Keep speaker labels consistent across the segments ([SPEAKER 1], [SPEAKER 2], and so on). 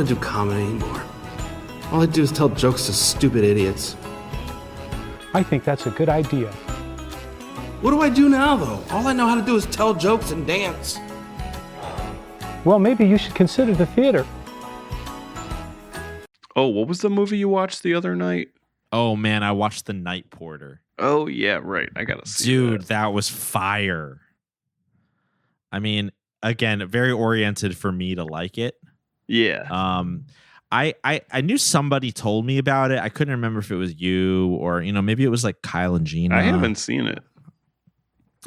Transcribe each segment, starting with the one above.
[SPEAKER 1] want to do comedy anymore. All I do is tell jokes to stupid idiots.
[SPEAKER 2] I think that's a good idea.
[SPEAKER 1] What do I do now, though? All I know how to do is tell jokes and dance.
[SPEAKER 2] Well, maybe you should consider the theater.
[SPEAKER 3] Oh, what was the movie you watched the other night?
[SPEAKER 4] Oh, man, I watched The Night Porter.
[SPEAKER 3] Oh, yeah, right. I gotta see
[SPEAKER 4] Dude, that was fire. I mean, again, very oriented for me to like it.
[SPEAKER 3] Yeah.
[SPEAKER 4] I knew somebody told me about it. I couldn't remember if it was you or, maybe it was like Kyle and Gina.
[SPEAKER 3] I haven't seen it.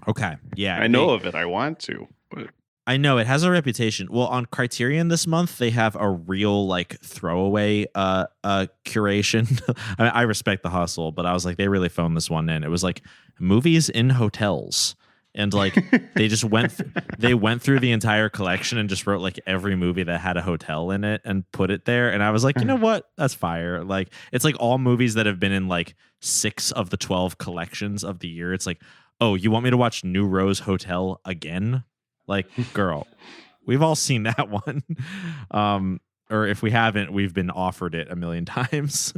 [SPEAKER 4] Okay. Yeah.
[SPEAKER 3] I know of it. I want to, but
[SPEAKER 4] I know it has a reputation. Well, on Criterion this month, they have a real like throwaway curation. I mean, I respect the hustle, but I was like, they really phoned this one in. It was like movies in hotels. And like they just went through the entire collection and just wrote like every movie that had a hotel in it and put it there. And I was like, you know what? That's fire. Like it's like all movies that have been in like 6 of the 12 collections of the year. It's like, oh, you want me to watch New Rose Hotel again? Like, girl, we've all seen that one. Or if we haven't, we've been offered it a million times.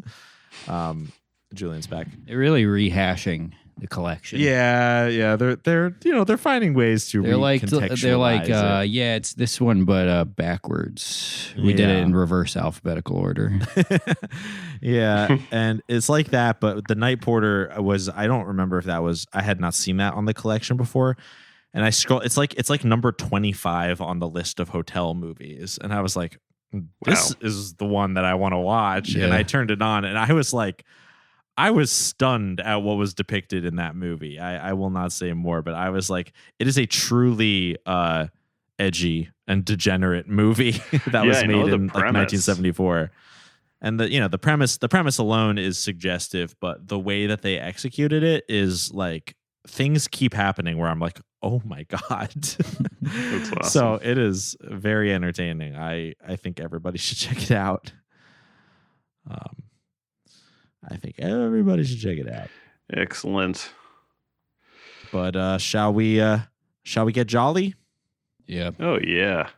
[SPEAKER 4] Julian's back.
[SPEAKER 5] They're really rehashing the collection.
[SPEAKER 4] Yeah, they're finding ways to recontextualize it.
[SPEAKER 5] Yeah, it's this one, but backwards. We did it in reverse alphabetical order.
[SPEAKER 4] Yeah, and it's like that. But The Night Porter was, I don't remember if that was, I had not seen that on the collection before. And I scroll, it's like number 25 on the list of hotel movies, and I was like, this is the one that I want to watch. Yeah. And I turned it on, and I was like, I was stunned at what was depicted in that movie. I will not say more, but I was like, it is a truly edgy and degenerate movie that was made in like 1974. And the premise alone is suggestive, but the way that they executed it is like things keep happening where I'm like, oh my God.
[SPEAKER 3] That's awesome.
[SPEAKER 4] So it is very entertaining. I think everybody should check it out. I think everybody should check it out.
[SPEAKER 3] Excellent.
[SPEAKER 4] But shall we get jolly?
[SPEAKER 5] Yeah.
[SPEAKER 3] Oh yeah.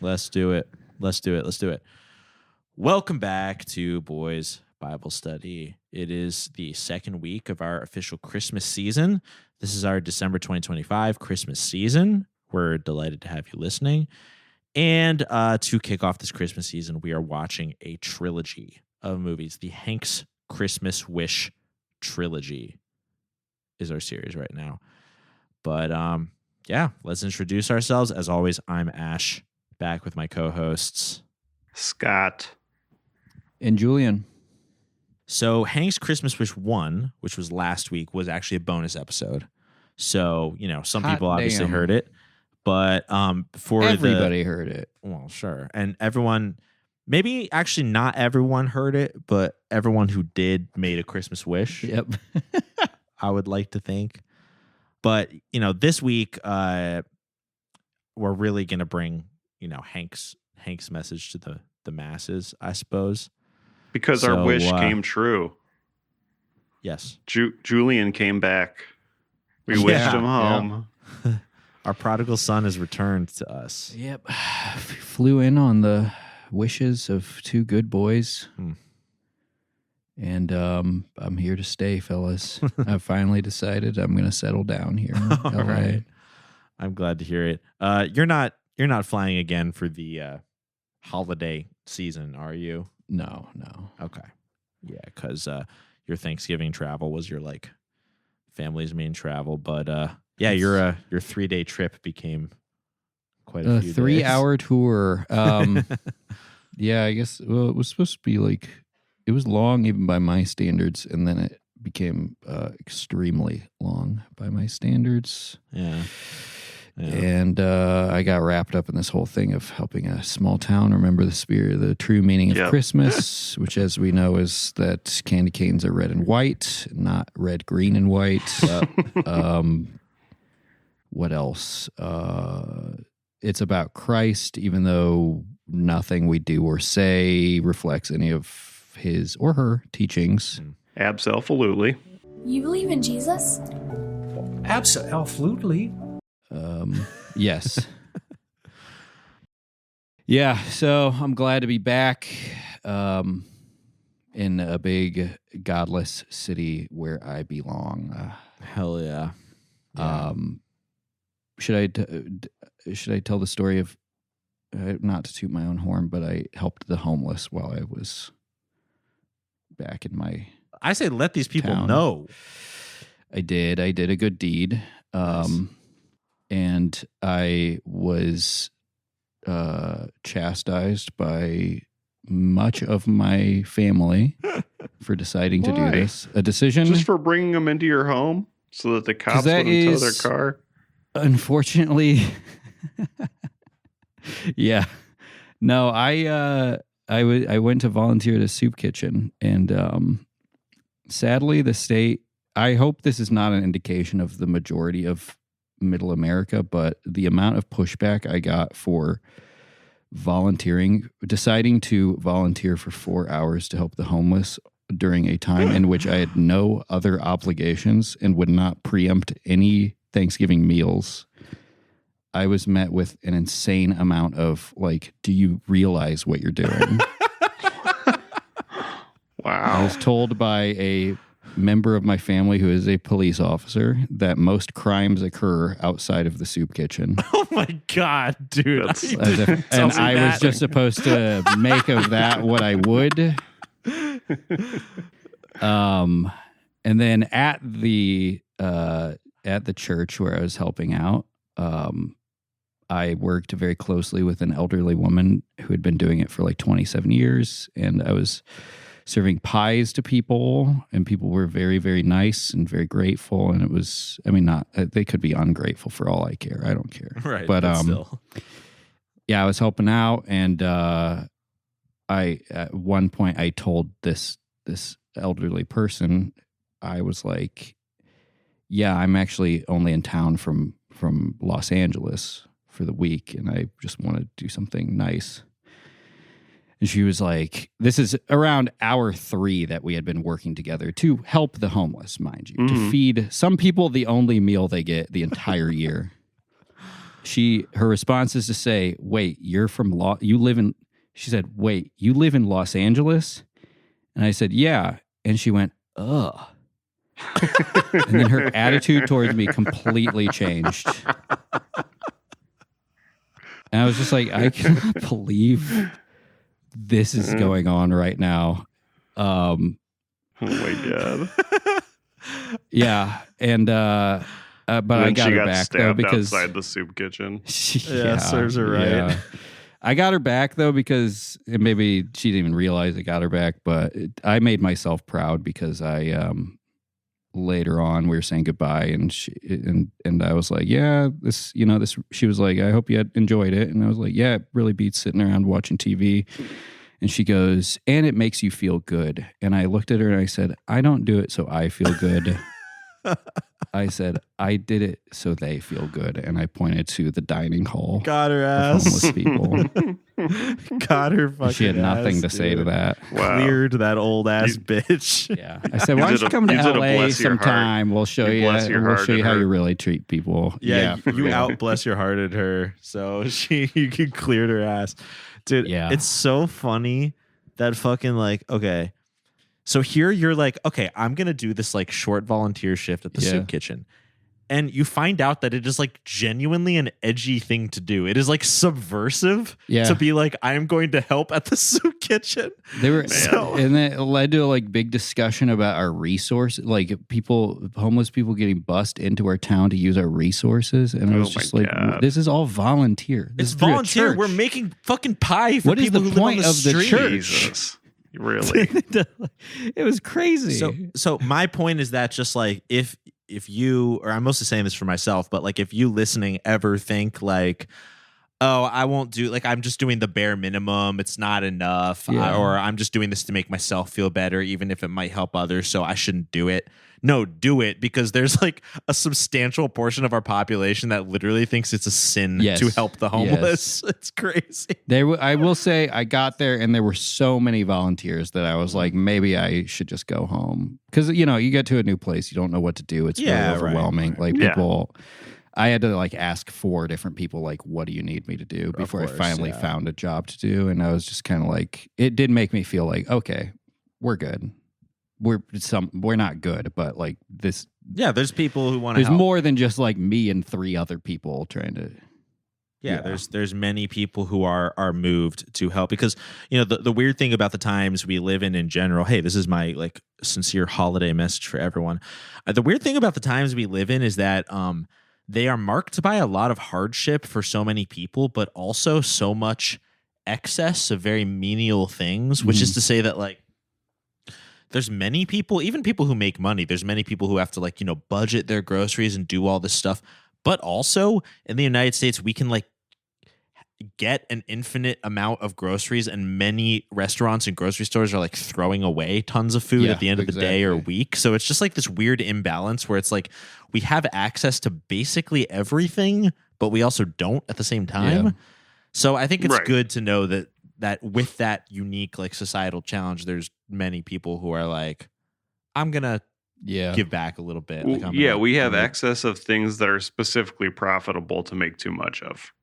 [SPEAKER 4] Let's do it. Welcome back to Boys Bible Study. It is the second week of our official Christmas season. This is our December 2025 Christmas season. We're delighted to have you listening. And to kick off this Christmas season, we are watching a trilogy of movies. The Hank's Christmas Wish trilogy is our series right now. But let's introduce ourselves. As always, I'm Ash, back with my co-hosts
[SPEAKER 3] Scott
[SPEAKER 5] and Julian.
[SPEAKER 4] So Hank's Christmas Wish 1, which was last week, was actually a bonus episode. So, some people obviously heard it, but
[SPEAKER 5] everybody heard it.
[SPEAKER 4] Well, sure. And everyone, maybe actually not everyone heard it, but everyone who did made a Christmas wish.
[SPEAKER 5] Yep.
[SPEAKER 4] I would like to think. But, this week, we're really going to bring, Hank's message to the masses, I suppose.
[SPEAKER 3] Because our wish came true.
[SPEAKER 4] Yes.
[SPEAKER 3] Julian came back. We wished him home.
[SPEAKER 4] Yeah. Our prodigal son has returned to us.
[SPEAKER 5] Yep. Flew in on the wishes of 2 good boys. And I'm here to stay, fellas. I've finally decided I'm going to settle down here.
[SPEAKER 4] All right. I'm glad to hear it. You're not flying again for the holiday season, are you?
[SPEAKER 5] No.
[SPEAKER 4] Okay. Yeah, because your Thanksgiving travel was your family's main travel, but your 3-day trip became quite a few
[SPEAKER 5] 3-hour tour. Yeah, I guess. Well, it was supposed to be it was long even by my standards, and then it became extremely long by my standards.
[SPEAKER 4] Yeah.
[SPEAKER 5] And I got wrapped up in this whole thing of helping a small town remember the true meaning of Christmas, which, as we know, is that candy canes are red and white, not red, green, and white. What else? It's about Christ, even though nothing we do or say reflects any of his or her teachings.
[SPEAKER 3] Absolutely.
[SPEAKER 6] You believe in Jesus?
[SPEAKER 2] Absolutely.
[SPEAKER 5] Yes. Yeah, so I'm glad to be back in a big godless city where I belong.
[SPEAKER 4] Hell yeah.
[SPEAKER 5] Should I tell the story of not to toot my own horn, but I helped the homeless while I was back in my
[SPEAKER 4] I say let these people
[SPEAKER 5] town.
[SPEAKER 4] know.
[SPEAKER 5] I did a good deed.
[SPEAKER 4] Nice.
[SPEAKER 5] And I was chastised by much of my family for deciding to do
[SPEAKER 3] Why?
[SPEAKER 5] this. A decision
[SPEAKER 3] Just for bringing them into your home so that the cops
[SPEAKER 5] that
[SPEAKER 3] wouldn't tow their
[SPEAKER 5] is-
[SPEAKER 3] car?
[SPEAKER 5] unfortunately. Yeah. No, I went to volunteer at a soup kitchen, and sadly the state, I hope this is not an indication of the majority of middle America, but the amount of pushback I got for deciding to volunteer for 4 hours to help the homeless during a time in which I had no other obligations and would not preempt any Thanksgiving meals. I was met with an insane amount of like, do you realize what you're doing? I
[SPEAKER 3] Wow.
[SPEAKER 5] was told by a member of my family who is a police officer that most crimes occur outside of the soup kitchen.
[SPEAKER 4] Oh my God, dude.
[SPEAKER 3] That's-
[SPEAKER 5] And I was just supposed to make of that what I would. And then at the church where I was helping out, I worked very closely with an elderly woman who had been doing it for like 27 years, and I was serving pies to people, and people were very, very nice and very grateful. And it was, I mean, not, they could be ungrateful for all I care. I don't care.
[SPEAKER 4] Right.
[SPEAKER 5] But,
[SPEAKER 4] still.
[SPEAKER 5] yeah, I was helping out, and I at one point I told this elderly person, I was like, yeah, I'm actually only in town from Los Angeles for the week, and I just want to do something nice. And she was like, this is around hour 3 that we had been working together to help the homeless, mind you, to feed some people the only meal they get the entire year. Her response is to say, wait, she said, wait, you live in Los Angeles? And I said, yeah. And she went, ugh. And then her attitude towards me completely changed. And I was just like, I cannot believe this is going on right now.
[SPEAKER 3] Oh my God.
[SPEAKER 5] Yeah. And, but I got her back though, because
[SPEAKER 3] outside the soup kitchen.
[SPEAKER 5] yeah,
[SPEAKER 4] serves her right.
[SPEAKER 5] yeah. I got her back though, because maybe she didn't even realize I got her back, but I made myself proud because I, later on we were saying goodbye, and I was like, yeah, she was like, I hope you had enjoyed it. And I was like, yeah, it really beats sitting around watching TV. And she goes, and it makes you feel good. And I looked at her and I said, I don't do it so I feel good. I said, I did it so they feel good. And I pointed to the dining hall.
[SPEAKER 4] Got her
[SPEAKER 5] of
[SPEAKER 4] ass.
[SPEAKER 5] homeless people.
[SPEAKER 4] Got her fucking
[SPEAKER 5] She had nothing
[SPEAKER 4] ass,
[SPEAKER 5] to say to
[SPEAKER 4] dude.
[SPEAKER 5] that.
[SPEAKER 3] Wow.
[SPEAKER 4] Cleared that old ass bitch.
[SPEAKER 5] Yeah. I said, why don't you come to
[SPEAKER 3] you did a
[SPEAKER 5] LA
[SPEAKER 3] bless your
[SPEAKER 5] sometime? We'll show
[SPEAKER 3] You
[SPEAKER 5] you.
[SPEAKER 3] bless your
[SPEAKER 5] We'll
[SPEAKER 3] heart
[SPEAKER 5] show you
[SPEAKER 3] at
[SPEAKER 5] how
[SPEAKER 3] her.
[SPEAKER 5] you really treat people.
[SPEAKER 4] Yeah,
[SPEAKER 5] for
[SPEAKER 4] you
[SPEAKER 5] real.
[SPEAKER 4] out bless your hearted her, so you cleared her ass, dude.
[SPEAKER 5] Yeah.
[SPEAKER 4] It's so funny that fucking like, okay, so here you're like, okay, I'm gonna do this like short volunteer shift at the
[SPEAKER 5] Yeah.
[SPEAKER 4] soup kitchen, and you find out that it is like genuinely an edgy thing to do. It is like subversive to be like, I'm going to help at the soup kitchen.
[SPEAKER 5] They were,
[SPEAKER 4] So-
[SPEAKER 5] and then it led to a like big discussion about our resources, like homeless people getting bussed into our town to use our resources. And I was
[SPEAKER 3] Oh my
[SPEAKER 5] just like,
[SPEAKER 3] God.
[SPEAKER 5] this is all volunteer. This
[SPEAKER 4] It's
[SPEAKER 5] is through a
[SPEAKER 4] volunteer.
[SPEAKER 5] church.
[SPEAKER 4] We're making fucking pie for
[SPEAKER 5] What is
[SPEAKER 4] people
[SPEAKER 5] the
[SPEAKER 4] who live
[SPEAKER 5] point
[SPEAKER 4] on the
[SPEAKER 5] of the
[SPEAKER 4] street.
[SPEAKER 5] church?
[SPEAKER 3] Jesus. Really?
[SPEAKER 5] It was crazy.
[SPEAKER 4] So my point is that just like if you, or I'm mostly saying this for myself, but like if you listening ever think like, oh, I won't do, like I'm just doing the bare minimum, it's not enough,
[SPEAKER 5] Yeah.
[SPEAKER 4] or I'm just doing this to make myself feel better, even if it might help others, so I shouldn't do it. No, do it, because there's like a substantial portion of our population that literally thinks it's a sin
[SPEAKER 5] Yes.
[SPEAKER 4] to help the homeless. It's crazy.
[SPEAKER 5] I will say I got there and there were so many volunteers that I was like, maybe I should just go home. Because, you get to a new place, you don't know what to do. It's
[SPEAKER 4] Yeah,
[SPEAKER 5] really
[SPEAKER 4] right,
[SPEAKER 5] overwhelming.
[SPEAKER 4] right.
[SPEAKER 5] Like
[SPEAKER 3] Yeah.
[SPEAKER 5] people, I had to like ask 4 different people, like, what do you need me to do before
[SPEAKER 4] course,
[SPEAKER 5] I finally found a job to do. And I was just kind of like, it did make me feel like, okay, we're good. We're not good, but like this.
[SPEAKER 4] Yeah, there's people who want to
[SPEAKER 5] There's
[SPEAKER 4] help.
[SPEAKER 5] more than just like me and 3 other people trying to.
[SPEAKER 4] Yeah, there's many people who are moved to help because the weird thing about the times we live in general. Hey, this is my like sincere holiday message for everyone. The weird thing about the times we live in is that they are marked by a lot of hardship for so many people, but also so much excess of very menial things. Which is to say that like there's many people, even people who make money. There's many people who have to like budget their groceries and do all this stuff. But also in the United States, we can like get an infinite amount of groceries, and many restaurants and grocery stores are like throwing away tons of food at the end of the day or week. So it's just like this weird imbalance where it's like we have access to basically everything, but we also don't at the same time. Yeah. So I think it's good to know that with that unique like societal challenge, there's many people who are like, I'm gonna give back a little bit. Like,
[SPEAKER 3] we have access of things that are specifically profitable to make too much of.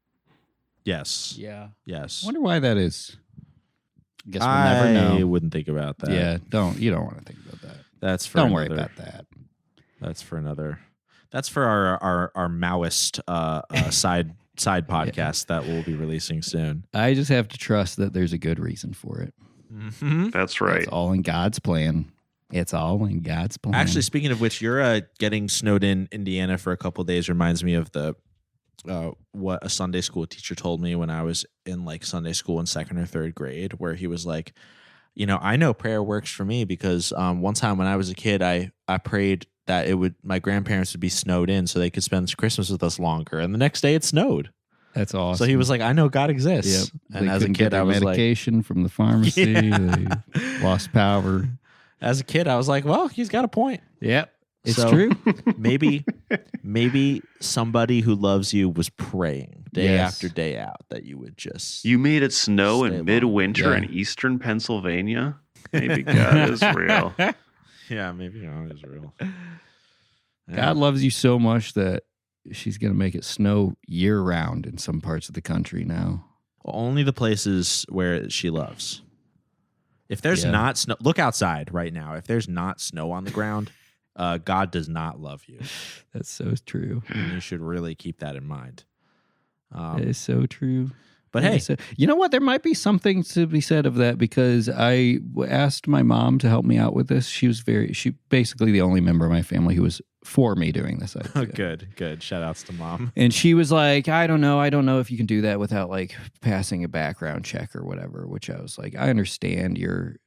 [SPEAKER 4] Yes.
[SPEAKER 5] Yeah.
[SPEAKER 4] Yes.
[SPEAKER 5] I wonder why that is. I guess we'll never know.
[SPEAKER 4] I wouldn't think about that.
[SPEAKER 5] Yeah. You don't want to think about that.
[SPEAKER 4] That's for
[SPEAKER 5] Don't worry about that.
[SPEAKER 4] That's for another. That's for our Maoist side podcast that we'll be releasing soon.
[SPEAKER 5] I just have to trust that there's a good reason for it.
[SPEAKER 4] Mm-hmm.
[SPEAKER 3] That's right.
[SPEAKER 5] It's all in God's plan. It's all in God's plan.
[SPEAKER 4] Actually, speaking of which, you're getting snowed in Indiana for a couple of days. Reminds me of the what a Sunday school teacher told me when I was in like Sunday school in 2nd or 3rd grade, where he was like, I know prayer works for me because one time when I was a kid, I prayed that my grandparents would be snowed in so they could spend Christmas with us longer. And the next day it snowed.
[SPEAKER 5] That's awesome.
[SPEAKER 4] So he was like, I know God exists.
[SPEAKER 5] Yep.
[SPEAKER 4] And
[SPEAKER 5] they
[SPEAKER 4] as a kid, I was
[SPEAKER 5] medication from the pharmacy. They lost power.
[SPEAKER 4] As a kid, I was like, well, he's got a point.
[SPEAKER 5] Yep. It's
[SPEAKER 4] So,
[SPEAKER 5] true.
[SPEAKER 4] maybe somebody who loves you was praying day
[SPEAKER 5] Yes.
[SPEAKER 4] after day out that you would just.
[SPEAKER 3] You made it snow
[SPEAKER 4] Stay
[SPEAKER 3] in midwinter
[SPEAKER 5] long.
[SPEAKER 3] in eastern Pennsylvania? Maybe God is real.
[SPEAKER 4] Yeah, maybe God is real.
[SPEAKER 5] God loves you so much that she's going to make it snow year round in some parts of the country now.
[SPEAKER 4] Only the places where she loves. If there's
[SPEAKER 5] Yeah.
[SPEAKER 4] not snow, look outside right now. If there's not snow on the ground, God does not love you.
[SPEAKER 5] That's so true.
[SPEAKER 4] And you should really keep that in mind.
[SPEAKER 5] That is so true.
[SPEAKER 4] But
[SPEAKER 5] That
[SPEAKER 4] hey,
[SPEAKER 5] is so- you know what? There might be something to be said of that because I asked my mom to help me out with this. She basically the only member of my family who was for me doing this.
[SPEAKER 4] good. Shout outs to mom.
[SPEAKER 5] And she was like, I don't know if you can do that without like passing a background check or whatever, which I was like, I understand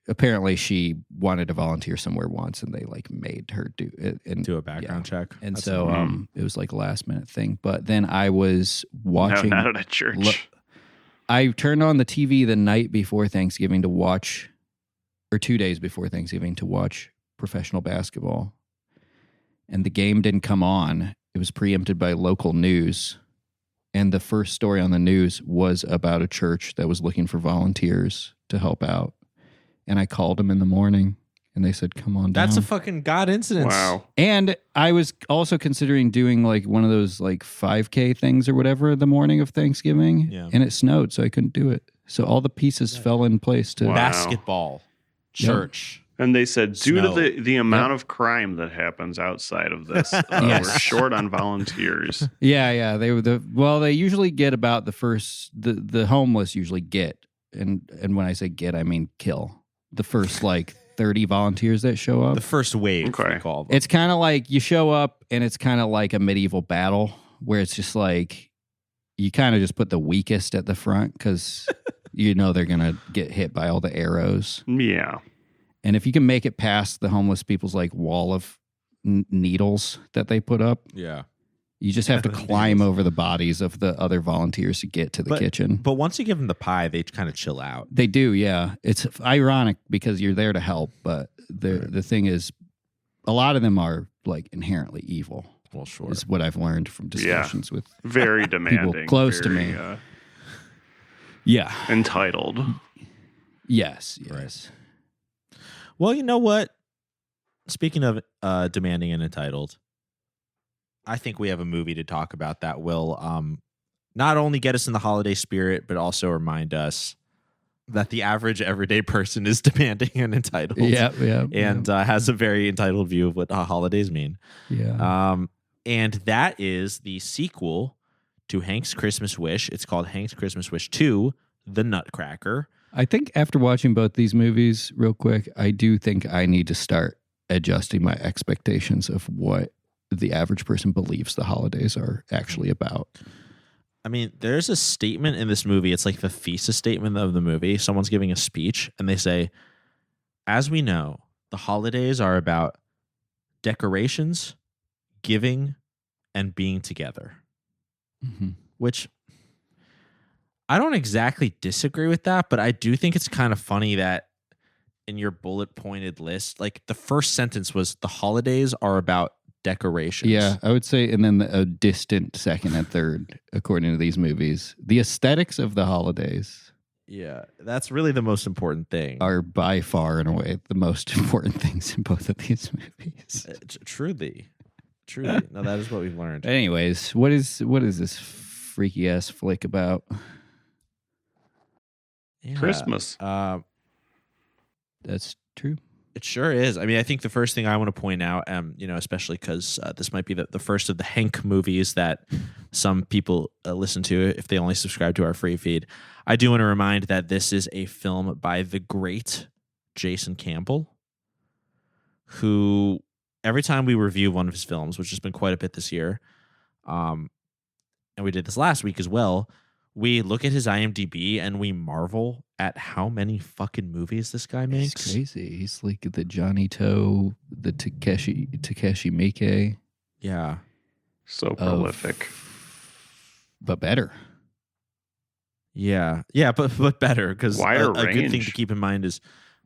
[SPEAKER 5] apparently she wanted to volunteer somewhere once and they like made her do it and
[SPEAKER 4] Do a background check.
[SPEAKER 5] And
[SPEAKER 4] That's
[SPEAKER 5] so it was like a last minute thing. But then I was watching.
[SPEAKER 3] No, not at a church.
[SPEAKER 5] I turned on the TV the night before Thanksgiving to watch, or 2 days before Thanksgiving to watch professional basketball. And the game didn't come on. It was preempted by local news. And the first story on the news was about a church that was looking for volunteers to help out. And I called them in the morning and they said, come on down.
[SPEAKER 4] That's a fucking God incident.
[SPEAKER 3] Wow.
[SPEAKER 5] And I was also considering doing like one of those like 5K things or whatever the morning of Thanksgiving.
[SPEAKER 4] Yeah.
[SPEAKER 5] And it snowed, so I couldn't do it. So all the pieces fell in place to
[SPEAKER 3] Wow.
[SPEAKER 4] Basketball, church.
[SPEAKER 3] And they said, due
[SPEAKER 4] Snow.
[SPEAKER 3] to the amount of crime that happens outside of this,
[SPEAKER 5] Yes.
[SPEAKER 3] we're short on volunteers.
[SPEAKER 5] Yeah. They were they usually get about the homeless usually get, and when I say get, I mean kill. The first like 30 volunteers that show up.
[SPEAKER 4] The first wave,
[SPEAKER 3] Okay.
[SPEAKER 4] we call them.
[SPEAKER 5] It's kind of like you show up and it's kind of like a medieval battle where it's just like you kind of just put the weakest at the front because they're going to get hit by all the arrows.
[SPEAKER 3] Yeah.
[SPEAKER 5] And if you can make it past the homeless people's like wall of needles that they put up,
[SPEAKER 4] Yeah.
[SPEAKER 5] you just have to climb over the bodies of the other volunteers to get to the kitchen.
[SPEAKER 4] But once you give them the pie, they kind of chill out.
[SPEAKER 5] They do, yeah. It's ironic because you're there to help, but the thing is, a lot of them are like inherently evil.
[SPEAKER 4] Well, sure.
[SPEAKER 5] Is what I've learned from discussions with
[SPEAKER 3] Very demanding.
[SPEAKER 5] close to
[SPEAKER 3] very,
[SPEAKER 5] me. Yeah.
[SPEAKER 3] Entitled.
[SPEAKER 5] Yes.
[SPEAKER 4] Well, you know what? Speaking of demanding and entitled, I think we have a movie to talk about that will not only get us in the holiday spirit, but also remind us that the average everyday person is demanding and entitled. And has a very entitled view of what holidays mean.
[SPEAKER 5] Yeah.
[SPEAKER 4] And that is the sequel to Hank's Christmas Wish. It's called Hank's Christmas Wish 2, The Nutcracker.
[SPEAKER 5] I think after watching both these movies real quick, I do think I need to start adjusting my expectations of what the average person believes the holidays are actually about.
[SPEAKER 4] I mean, there's a statement in this movie. It's like the thesis statement of the movie. Someone's giving a speech and they say, as we know, the holidays are about decorations, giving, and being together.
[SPEAKER 5] Mm-hmm.
[SPEAKER 4] Which I don't exactly disagree with that, but I do think it's kind of funny that in your bullet pointed list, like the first sentence was the holidays are about decorations.
[SPEAKER 5] Yeah, I would say, and then a distant second and third, according to these movies. The aesthetics of the holidays.
[SPEAKER 4] Yeah, that's really the most important thing.
[SPEAKER 5] Are by far and away the most important things in both of these movies.
[SPEAKER 4] Truly. No, that is what we've learned.
[SPEAKER 5] Anyways, what is this freaky ass flick about?
[SPEAKER 4] Yeah.
[SPEAKER 3] Christmas.
[SPEAKER 5] That's true.
[SPEAKER 4] It sure is. I mean, I think the first thing I want to point out, especially because this might be the first of the Hank movies that some people listen to if they only subscribe to our free feed. I do want to remind that this is a film by the great Jason Campbell, who every time we review one of his films, which has been quite a bit this year, and we did this last week as well, we look at his IMDb and we marvel at how many fucking movies this guy makes.
[SPEAKER 5] It's crazy. He's like the Johnny Toe, the Takeshi Miike.
[SPEAKER 4] Yeah.
[SPEAKER 3] So prolific.
[SPEAKER 5] But better.
[SPEAKER 4] Yeah, but better, because a good thing to keep in mind is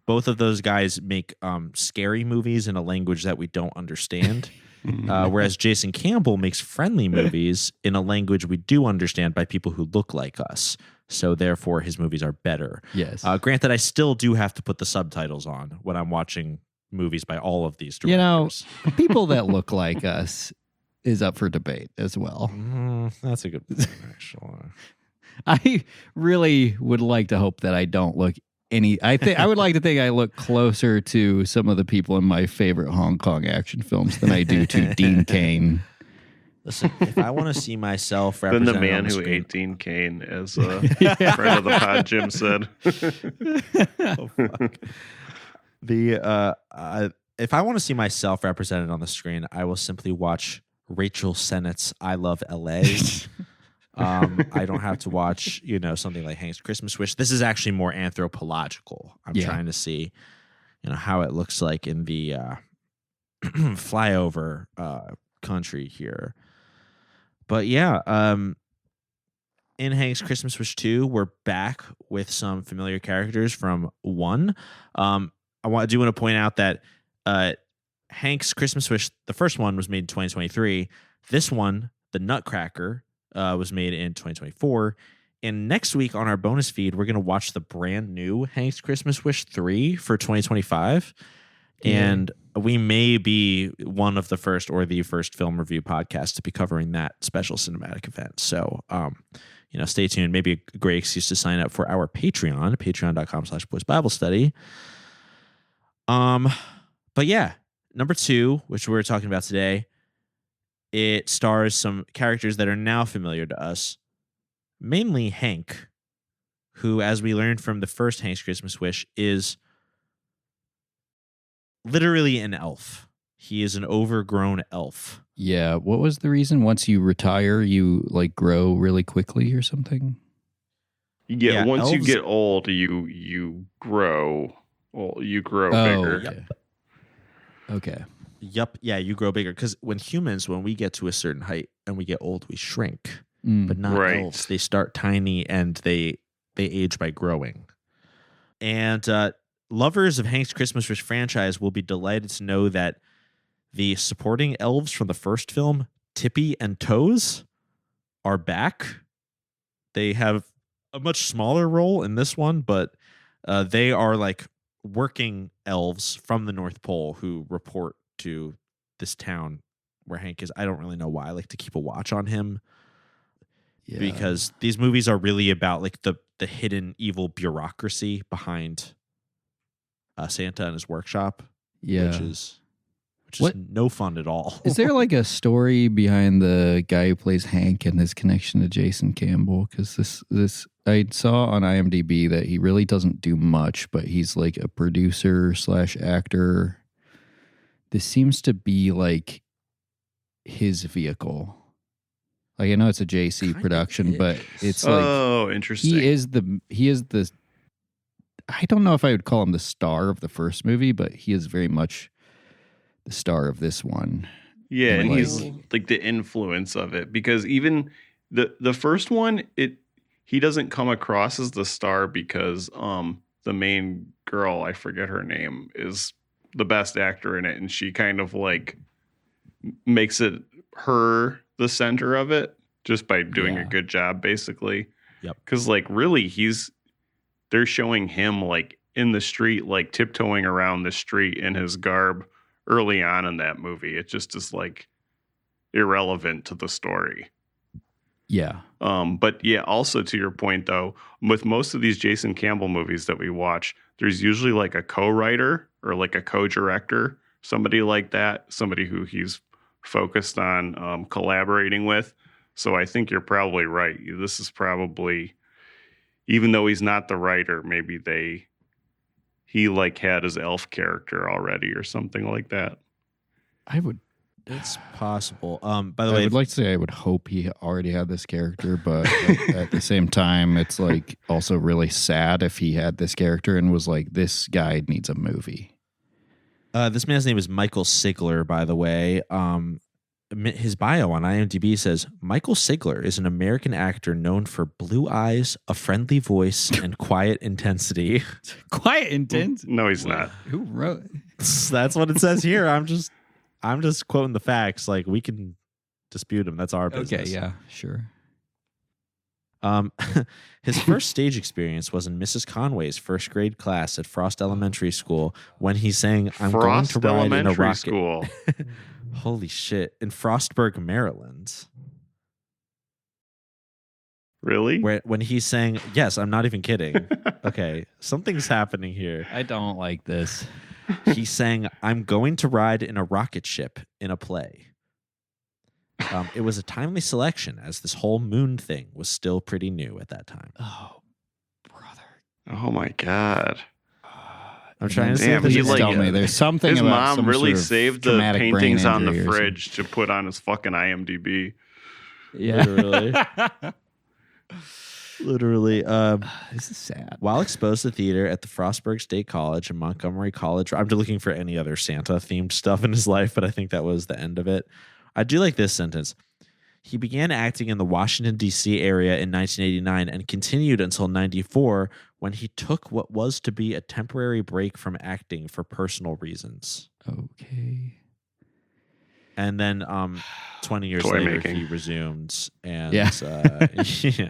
[SPEAKER 4] both of those guys make scary movies in a language that we don't understand. Whereas Jason Campbell makes friendly movies in a language we do understand by people who look like us. So therefore, his movies are better.
[SPEAKER 5] Yes.
[SPEAKER 4] Granted, I still do have to put the subtitles on when I'm watching movies by all of these directors.
[SPEAKER 5] You know, people that look like us is up for debate as well.
[SPEAKER 4] That's a good point, actually.
[SPEAKER 5] I really would like to hope that I don't look I would like to think I look closer to some of the people in my favorite Hong Kong action films than I do to Dean Cain.
[SPEAKER 4] Listen, if I want to see myself
[SPEAKER 3] then
[SPEAKER 4] represented
[SPEAKER 3] the man
[SPEAKER 4] on the
[SPEAKER 3] who
[SPEAKER 4] screen,
[SPEAKER 3] ate Dean Cain, as a friend of the pod, Jim said.
[SPEAKER 4] Oh, fuck. If I want to see myself represented on the screen, I will simply watch Rachel Sennett's "I Love L.A." I don't have to watch, something like Hank's Christmas Wish. This is actually more anthropological. I'm trying to see, how it looks like in the flyover country here. But yeah, in Hank's Christmas Wish 2, we're back with some familiar characters from 1. I do want to point out that Hank's Christmas Wish, the first one, was made in 2023. This one, The Nutcracker, was made in 2024. And next week on our bonus feed, we're going to watch the brand new Hank's Christmas Wish 3 for 2025. And we may be one of the first or the first film review podcast to be covering that special cinematic event. So, stay tuned. Maybe a great excuse to sign up for our Patreon, patreon.com/boysbiblestudy. But yeah, number 2, which we're talking about today, it stars some characters that are now familiar to us, mainly Hank, who, as we learned from the first Hank's Christmas Wish, is literally an elf. He is an overgrown elf.
[SPEAKER 5] Yeah. What was the reason? Once you retire, you grow really quickly or something?
[SPEAKER 3] Once
[SPEAKER 4] elves,
[SPEAKER 3] you get old, you grow. Well, you grow bigger.
[SPEAKER 5] Okay. Okay.
[SPEAKER 4] Yep. Yeah, you grow bigger. Because when we get to a certain height and we get old, we shrink. But not elves. They start tiny and they age by growing. And lovers of Hank's Christmas Wish franchise will be delighted to know that the supporting elves from the first film, Tippee and Toes, are back. They have a much smaller role in this one, but they are like working elves from the North Pole who report to this town where Hank is. I don't really know why. I like to keep a watch on him because
[SPEAKER 5] Yeah.
[SPEAKER 4] these movies are really about like the hidden evil bureaucracy behind Santa and his workshop.
[SPEAKER 5] Yeah.
[SPEAKER 4] Which is
[SPEAKER 5] What-
[SPEAKER 4] no fun at all.
[SPEAKER 5] Is there like a story behind the guy who plays Hank and his connection to Jason Campbell? Because this I saw on IMDb that he really doesn't do much, but he's like a producer / actor. This seems to be like his vehicle. Like I know it's a JC
[SPEAKER 4] Kinda
[SPEAKER 5] production,
[SPEAKER 4] is.
[SPEAKER 5] but it's like
[SPEAKER 3] Oh, interesting.
[SPEAKER 5] he is the I don't know if I would call him the star of the first movie, but he is very much the star of this one.
[SPEAKER 3] Yeah, and
[SPEAKER 5] Like-
[SPEAKER 3] he's like the influence of it because even the first one, he doesn't come across as the star because the main girl, I forget her name, is the best actor in it, and she kind of like makes it her the center of it just by doing a
[SPEAKER 5] Yeah.
[SPEAKER 3] good job, basically.
[SPEAKER 4] Yep.
[SPEAKER 3] Because like really, they're showing him like in the street, like tiptoeing around the street in his garb early on in that movie. It just is like irrelevant to the story.
[SPEAKER 5] Yeah.
[SPEAKER 3] But yeah, also to your point though, with most of these Jason Campbell movies that we watch, there's usually like a co-writer or like a co-director, somebody like that, somebody who he's focused on collaborating with. So I think you're probably right. This is probably, even though he's not the writer, maybe he like had his elf character already or something like that.
[SPEAKER 5] I would
[SPEAKER 4] It's possible. By the
[SPEAKER 5] I
[SPEAKER 4] way,
[SPEAKER 5] would like to say I would hope he already had this character, but at the same time, it's like also really sad if he had this character and was like, this guy needs a movie.
[SPEAKER 4] this man's name is Michael Sigler, by the way. His bio on IMDb says Michael Sigler is an American actor known for blue eyes, a friendly voice, and quiet intensity.
[SPEAKER 7] Quiet intense.
[SPEAKER 3] No, he's not.
[SPEAKER 7] Who wrote?
[SPEAKER 4] That's what it says here. I'm just quoting the facts. Like we can dispute them. That's our business.
[SPEAKER 5] Okay, yeah, sure.
[SPEAKER 4] His first stage experience was in Mrs. Conway's first grade class at Frost Elementary School when he sang "I'm
[SPEAKER 3] Frost
[SPEAKER 4] going to ride in a
[SPEAKER 3] Elementary
[SPEAKER 4] rocket."
[SPEAKER 3] School.
[SPEAKER 4] Holy shit! In Frostburg, Maryland,
[SPEAKER 3] Really?
[SPEAKER 4] when he sang, yes, I'm not even kidding. Okay, something's happening here.
[SPEAKER 5] I don't like this.
[SPEAKER 4] He sang "I'm going to ride in a rocket ship" in a play. It was a timely selection as this whole moon thing was still pretty new at that time.
[SPEAKER 5] Oh, brother.
[SPEAKER 3] Oh my God.
[SPEAKER 4] I'm trying to see
[SPEAKER 3] Damn,
[SPEAKER 4] if there's
[SPEAKER 3] he
[SPEAKER 4] a-
[SPEAKER 3] like-
[SPEAKER 5] tell me there's something
[SPEAKER 3] His
[SPEAKER 5] about
[SPEAKER 3] mom
[SPEAKER 5] some
[SPEAKER 3] really
[SPEAKER 5] sort of
[SPEAKER 3] saved the
[SPEAKER 5] traumatic brain
[SPEAKER 3] paintings on the
[SPEAKER 5] injury or something.
[SPEAKER 3] fridge to put on his fucking IMDb.
[SPEAKER 5] Yeah.
[SPEAKER 4] Literally. Literally.
[SPEAKER 5] This is sad.
[SPEAKER 4] While exposed to theater at the Frostburg State College and Montgomery College, I'm just looking for any other Santa-themed stuff in his life, but I think that was the end of it. I do like this sentence. He began acting in the Washington, D.C. area in 1989 and continued until 94 when he took what was to be a temporary break from acting for personal reasons.
[SPEAKER 5] Okay.
[SPEAKER 4] And then 20 years
[SPEAKER 3] Toy
[SPEAKER 4] later,
[SPEAKER 3] making.
[SPEAKER 4] he resumed. And
[SPEAKER 5] Yeah.
[SPEAKER 4] yeah.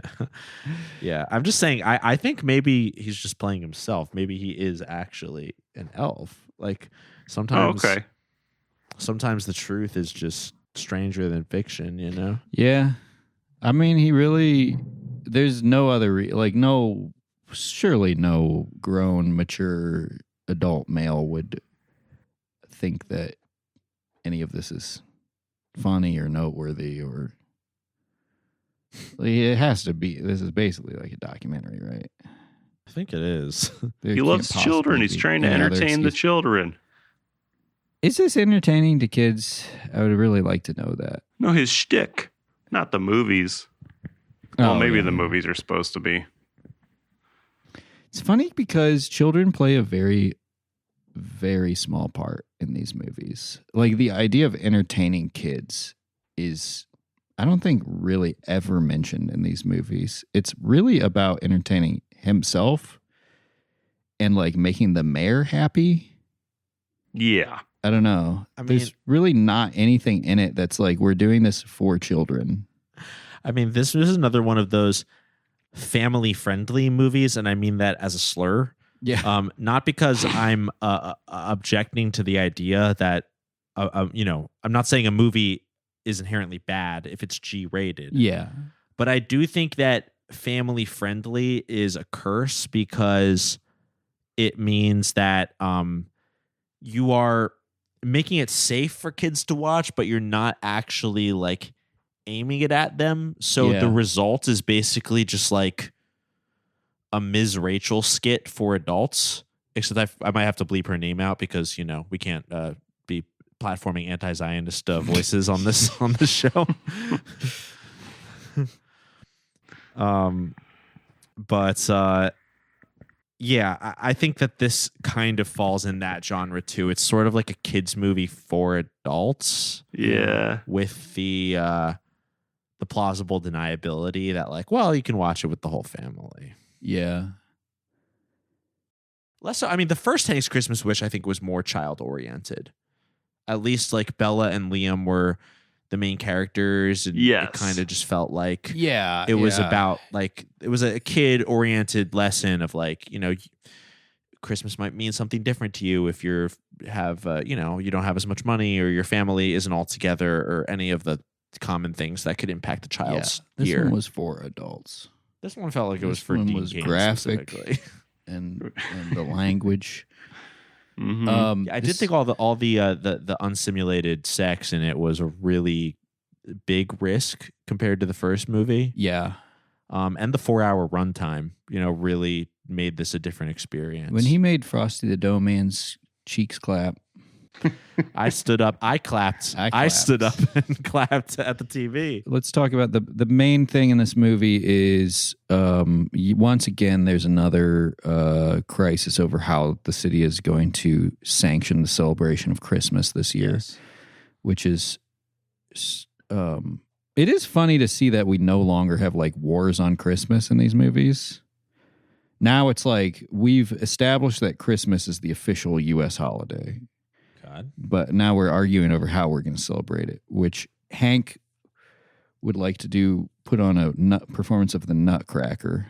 [SPEAKER 4] Yeah. I'm just saying, I think maybe he's just playing himself. Maybe he is actually an elf. Like sometimes,
[SPEAKER 3] Oh, okay.
[SPEAKER 4] sometimes the truth is just stranger than fiction, you know?
[SPEAKER 5] Yeah. I mean, he really, there's no other, surely no grown, mature adult male would think that any of this is funny or noteworthy or, like, it has to be, this is basically like a documentary, right?
[SPEAKER 4] I think it is.
[SPEAKER 5] There
[SPEAKER 3] He
[SPEAKER 5] can't
[SPEAKER 3] loves
[SPEAKER 5] possibly
[SPEAKER 3] children. He's
[SPEAKER 5] be
[SPEAKER 3] trying to
[SPEAKER 5] any other
[SPEAKER 3] entertain the
[SPEAKER 5] excuse.
[SPEAKER 3] children.
[SPEAKER 5] Is this entertaining to kids? I would really like to know that.
[SPEAKER 3] No, his shtick, not the movies. Well,
[SPEAKER 5] Oh,
[SPEAKER 3] maybe
[SPEAKER 5] yeah.
[SPEAKER 3] the movies are supposed to be.
[SPEAKER 5] It's funny because children play a very, very small part in these movies. Like the idea of entertaining kids is, I don't think, really ever mentioned in these movies. It's really about entertaining himself and like making the mayor happy.
[SPEAKER 3] Yeah.
[SPEAKER 5] I don't know.
[SPEAKER 4] I
[SPEAKER 5] There's
[SPEAKER 4] mean-
[SPEAKER 5] really not anything in it that's like, we're doing this for children.
[SPEAKER 4] I mean, this is another one of those family-friendly movies, and I mean that as a slur.
[SPEAKER 5] Yeah.
[SPEAKER 4] Not because I'm objecting to the idea that, I'm not saying a movie is inherently bad if it's G-rated.
[SPEAKER 5] Yeah.
[SPEAKER 4] But I do think that family friendly is a curse because it means that you are making it safe for kids to watch, but you're not actually like aiming it at them. So the result is basically just like a Ms. Rachel skit for adults. Except I might have to bleep her name out because, you know, we can't be platforming anti-Zionist voices on this show. Yeah, I think that this kind of falls in that genre too. It's sort of like a kids movie for adults.
[SPEAKER 3] Yeah,
[SPEAKER 4] with the plausible deniability that like, well, you can watch it with the whole family.
[SPEAKER 5] Yeah.
[SPEAKER 4] Less so, I mean, the first Hank's Christmas Wish I think was more child oriented. At least like Bella and Liam were the main characters, and it kind of just felt like it was about like it was a kid oriented lesson of like, you know, Christmas might mean something different to you if you have you know, you don't have as much money or your family isn't all together or any of the common things that could impact a child's
[SPEAKER 5] This
[SPEAKER 4] year.
[SPEAKER 5] one was for adults.
[SPEAKER 4] This one felt like it was for Dean Cain
[SPEAKER 5] graphic
[SPEAKER 4] specifically.
[SPEAKER 5] and the language.
[SPEAKER 3] Mm-hmm.
[SPEAKER 4] I did think all the unsimulated sex in it was a really big risk compared to the first movie.
[SPEAKER 5] Yeah.
[SPEAKER 4] And the 4-hour runtime, you know, really made this a different experience.
[SPEAKER 5] When he made Frosty the Dough Man's cheeks clap,
[SPEAKER 4] I stood up. I clapped. I stood up and clapped at the TV.
[SPEAKER 5] Let's talk about the main thing in this movie is once again there's another crisis over how the city is going to sanction the celebration of Christmas this year, which is it is funny to see that we no longer have like wars on Christmas in these movies. Now it's like we've established that Christmas is the official U.S. holiday. But now we're arguing over how we're going to celebrate it, which Hank would like to put on a performance of the Nutcracker.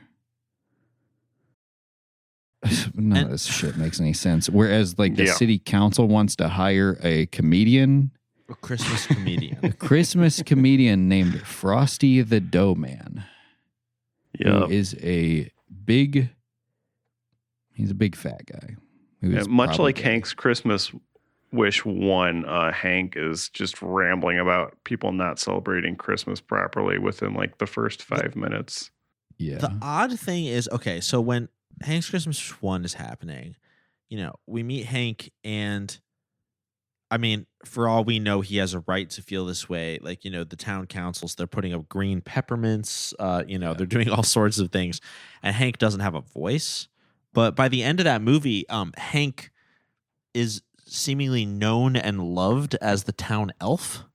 [SPEAKER 5] None of this shit makes any sense. Whereas like the city council wants to hire a comedian.
[SPEAKER 4] A Christmas comedian.
[SPEAKER 5] A Christmas comedian named Frosty the Dough Man. Who is he's a big fat guy.
[SPEAKER 3] Much like Hank's Christmas Wish 1, Hank is just rambling about people not celebrating Christmas properly within like the first 5 minutes.
[SPEAKER 5] Yeah.
[SPEAKER 4] The odd thing is, okay, so when Hank's Christmas 1 is happening, you know, we meet Hank and I mean, for all we know, he has a right to feel this way. Like, you know, the town councils, they're putting up green peppermints, they're doing all sorts of things. And Hank doesn't have a voice. But by the end of that movie, Hank is seemingly known and loved as the town elf.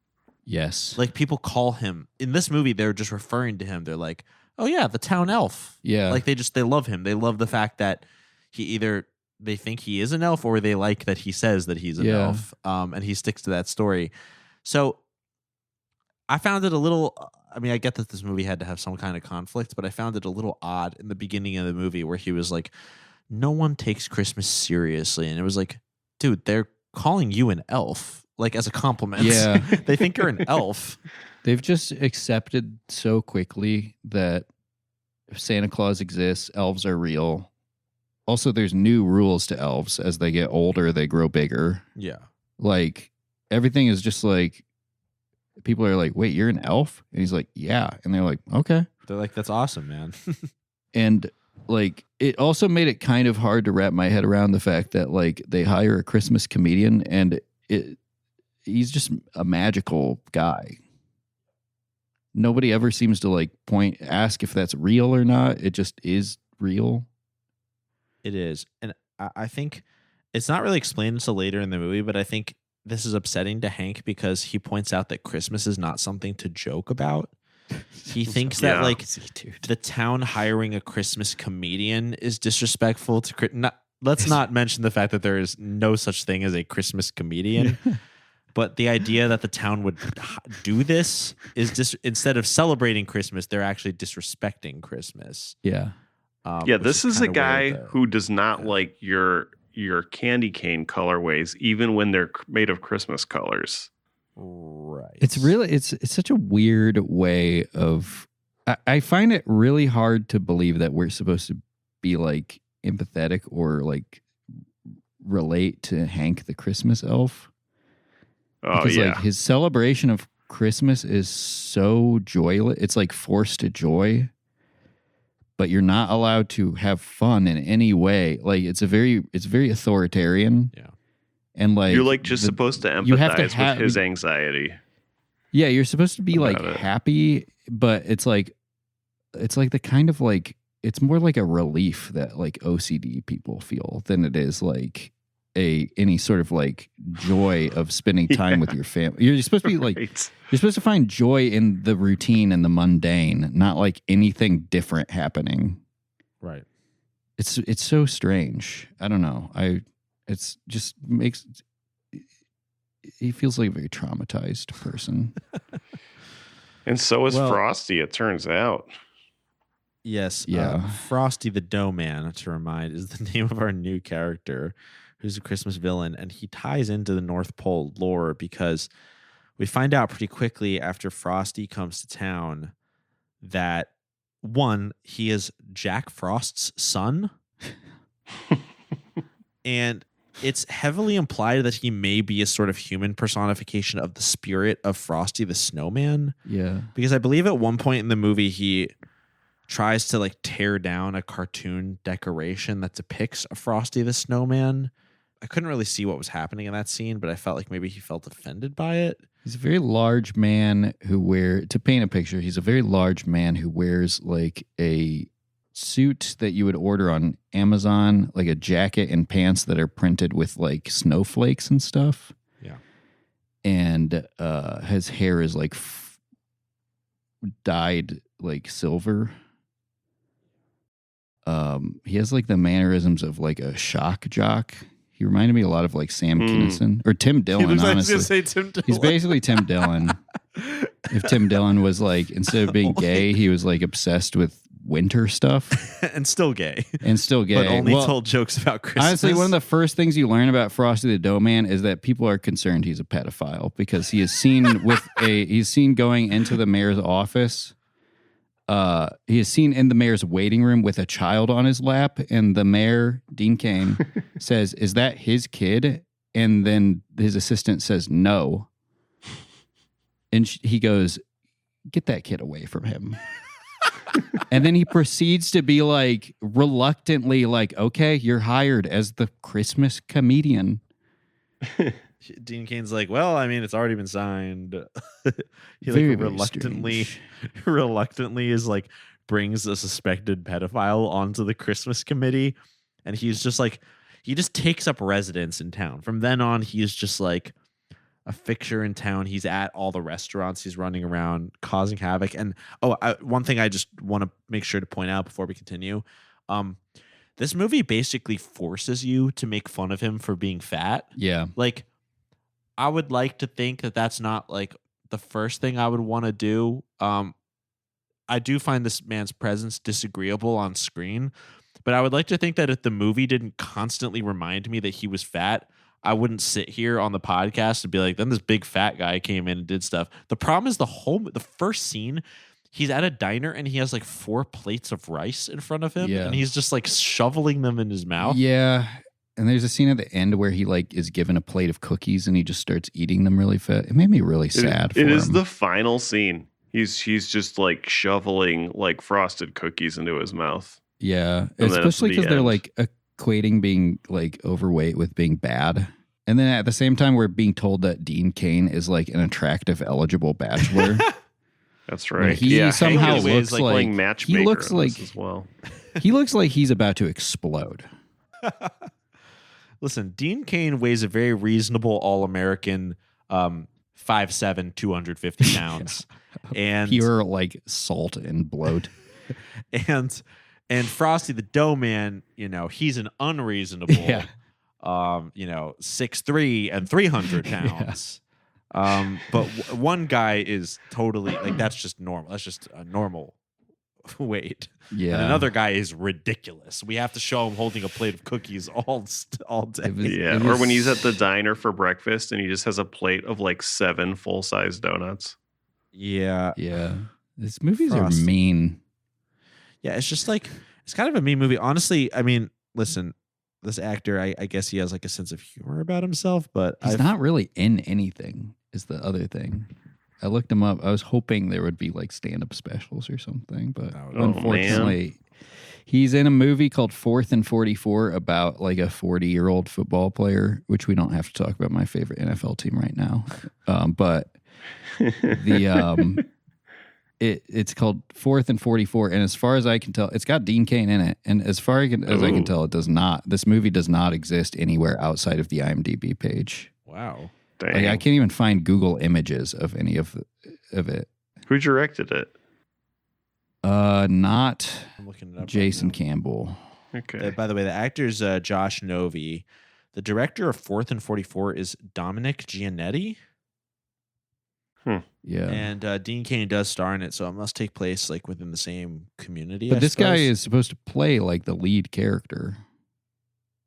[SPEAKER 5] Yes.
[SPEAKER 4] Like people call him in this movie, they're just referring to him. They're like, oh yeah, the town elf.
[SPEAKER 5] Yeah.
[SPEAKER 4] Like they love him. They love the fact that they think he is an elf or they like that he says that he's an elf. And he sticks to that story. So I found it a little, I mean, I get that this movie had to have some kind of conflict, but I found it a little odd in the beginning of the movie where he was like, no one takes Christmas seriously. And it was like, dude, they're calling you an elf, like as a compliment.
[SPEAKER 5] Yeah.
[SPEAKER 4] They think you're an elf.
[SPEAKER 5] They've just accepted so quickly that Santa Claus exists, elves are real. Also, there's new rules to elves. As they get older, they grow bigger.
[SPEAKER 4] Yeah.
[SPEAKER 5] Like, everything is just like, people are like, wait, you're an elf? And he's like, yeah. And they're like, okay.
[SPEAKER 4] They're like, that's awesome, man.
[SPEAKER 5] And like, it also made it kind of hard to wrap my head around the fact that like they hire a Christmas comedian and he's just a magical guy. Nobody ever seems to like ask if that's real or not. It just is real.
[SPEAKER 4] It is. And I think it's not really explained until later in the movie, but I think this is upsetting to Hank because he points out that Christmas is not something to joke about. He thinks that like the town hiring a Christmas comedian is disrespectful to let's not mention the fact that there is no such thing as a Christmas comedian. But the idea that the town would do this is instead of celebrating Christmas, they're actually disrespecting Christmas.
[SPEAKER 5] Yeah.
[SPEAKER 3] This is a guy who does not like your candy cane colorways, even when they're made of Christmas colors.
[SPEAKER 4] Right.
[SPEAKER 5] It's such a weird way of. I find it really hard to believe that we're supposed to be like empathetic or like relate to Hank the Christmas elf. Because like his celebration of Christmas is so joyless. It's like forced joy, but you're not allowed to have fun in any way. Like it's very authoritarian.
[SPEAKER 3] Yeah.
[SPEAKER 5] And like
[SPEAKER 3] you're like just supposed to empathize with his anxiety.
[SPEAKER 5] Yeah, you're supposed to be like happy, but it's like the kind of like it's more like a relief that like OCD people feel than it is like any sort of like joy of spending time with your family. You're supposed to be like you're supposed to find joy in the routine and the mundane, not like anything different happening.
[SPEAKER 4] Right.
[SPEAKER 5] It's so strange. I don't know. It's just makes he feels like a very traumatized person.
[SPEAKER 3] And so is Frosty, it turns out.
[SPEAKER 4] Yes.
[SPEAKER 5] Yeah.
[SPEAKER 4] Frosty the Dough Man, to remind, is the name of our new character, who's a Christmas villain, and he ties into the North Pole lore because we find out pretty quickly after Frosty comes to town that, one, he is Jack Frost's son, and it's heavily implied that he may be a sort of human personification of the spirit of Frosty the Snowman.
[SPEAKER 5] Yeah.
[SPEAKER 4] Because I believe at one point in the movie, he tries to like tear down a cartoon decoration that depicts a Frosty the Snowman. I couldn't really see what was happening in that scene, but I felt like maybe he felt offended by it.
[SPEAKER 5] He's a very large man to paint a picture, he's a very large man who wears like a suit that you would order on Amazon, like a jacket and pants that are printed with like snowflakes and stuff.
[SPEAKER 4] Yeah.
[SPEAKER 5] And his hair is like dyed like silver. He has like the mannerisms of like a shock jock. He reminded me a lot of like Sam Kinison or Tim Dillon. Honestly,
[SPEAKER 4] say Tim Dillon.
[SPEAKER 5] He's basically Tim Dillon. If Tim Dillon was like, instead of being gay, he was like obsessed with winter stuff
[SPEAKER 4] and still gay,
[SPEAKER 5] but
[SPEAKER 4] only told jokes about Christmas.
[SPEAKER 5] Honestly, one of the first things you learn about Frosty the Dough Man is that people are concerned he's a pedophile because he is seen he's seen going into the mayor's office. He is seen in the mayor's waiting room with a child on his lap, and the mayor, Dean Cain, says, "Is that his kid?" And then his assistant says, "No." And he goes, "Get that kid away from him." And then he proceeds to be like, reluctantly like, "Okay, you're hired as the Christmas comedian."
[SPEAKER 4] Dean Cain's like, "Well, I mean, it's already been signed." He
[SPEAKER 5] very,
[SPEAKER 4] like reluctantly
[SPEAKER 5] strange.
[SPEAKER 4] is like brings a suspected pedophile onto the Christmas committee, and he's just like, he just takes up residence in town. From then on, he is just like a fixture in town. He's at all the restaurants. He's running around causing havoc. And one thing I just want to make sure to point out before we continue, this movie basically forces you to make fun of him for being fat.
[SPEAKER 5] Yeah.
[SPEAKER 4] Like, I would like to think that that's not like the first thing I would want to do. I do find this man's presence disagreeable on screen, but I would like to think that if the movie didn't constantly remind me that he was fat, I wouldn't sit here on the podcast and be like, then this big fat guy came in and did stuff. The problem is the first scene, he's at a diner and he has like 4 plates of rice in front of him, and he's just like shoveling them in his mouth.
[SPEAKER 5] Yeah. And there's a scene at the end where he like is given a plate of cookies and he just starts eating them really fast. It made me really sad.
[SPEAKER 3] It is the final scene. He's just like shoveling like frosted cookies into his mouth.
[SPEAKER 5] Yeah, especially because they're like equating being like overweight with being bad. And then at the same time, we're being told that Dean Cain is like an attractive, eligible bachelor.
[SPEAKER 3] That's right.
[SPEAKER 5] He somehow looks like
[SPEAKER 3] playing matchmaker.
[SPEAKER 5] He looks like
[SPEAKER 3] as well.
[SPEAKER 5] He looks like he's about to explode.
[SPEAKER 4] Listen, Dean Cain weighs a very reasonable All-American 5'7", 250 pounds. And
[SPEAKER 5] pure like salt and bloat.
[SPEAKER 4] and Frosty the Dough Man, he's an unreasonable 6'3" and 300 pounds. But one guy is totally like, that's just normal. That's just a normal wait.
[SPEAKER 5] Yeah.
[SPEAKER 4] And another guy is ridiculous. We have to show him holding a plate of cookies all day.
[SPEAKER 3] Or when he's at the diner for breakfast and he just has a plate of like 7 full-size donuts.
[SPEAKER 4] Yeah.
[SPEAKER 5] Yeah. These movies
[SPEAKER 4] Frosty.
[SPEAKER 5] are mean.
[SPEAKER 4] Yeah, it's just like, it's kind of a mean movie. Honestly, I mean, listen, this actor, I guess he has like a sense of humor about himself, but
[SPEAKER 5] He's not really in anything is the other thing. I looked him up. I was hoping there would be like stand-up specials or something, but unfortunately, he's in a movie called 4th and 44 about like a 40-year-old football player, which we don't have to talk about my favorite NFL team right now. But the it's called 4th and 44, and as far as I can tell, it's got Dean Cain in it. And as far as I can tell, it does not. This movie does not exist anywhere outside of the IMDb page.
[SPEAKER 4] Wow.
[SPEAKER 3] Dang.
[SPEAKER 5] Like, I can't even find Google images of any of it.
[SPEAKER 3] Who directed it?
[SPEAKER 5] Not
[SPEAKER 4] I'm looking it up.
[SPEAKER 5] Jason
[SPEAKER 4] right now.
[SPEAKER 5] Campbell.
[SPEAKER 3] Okay.
[SPEAKER 4] By the way, the actor's Josh Novi. The director of 4th and 44 is Dominic Giannetti.
[SPEAKER 5] Yeah.
[SPEAKER 4] And Dean Cain does star in it, so it must take place like within the same community.
[SPEAKER 5] But
[SPEAKER 4] I
[SPEAKER 5] this guy
[SPEAKER 4] suppose.
[SPEAKER 5] is supposed to play like the lead character.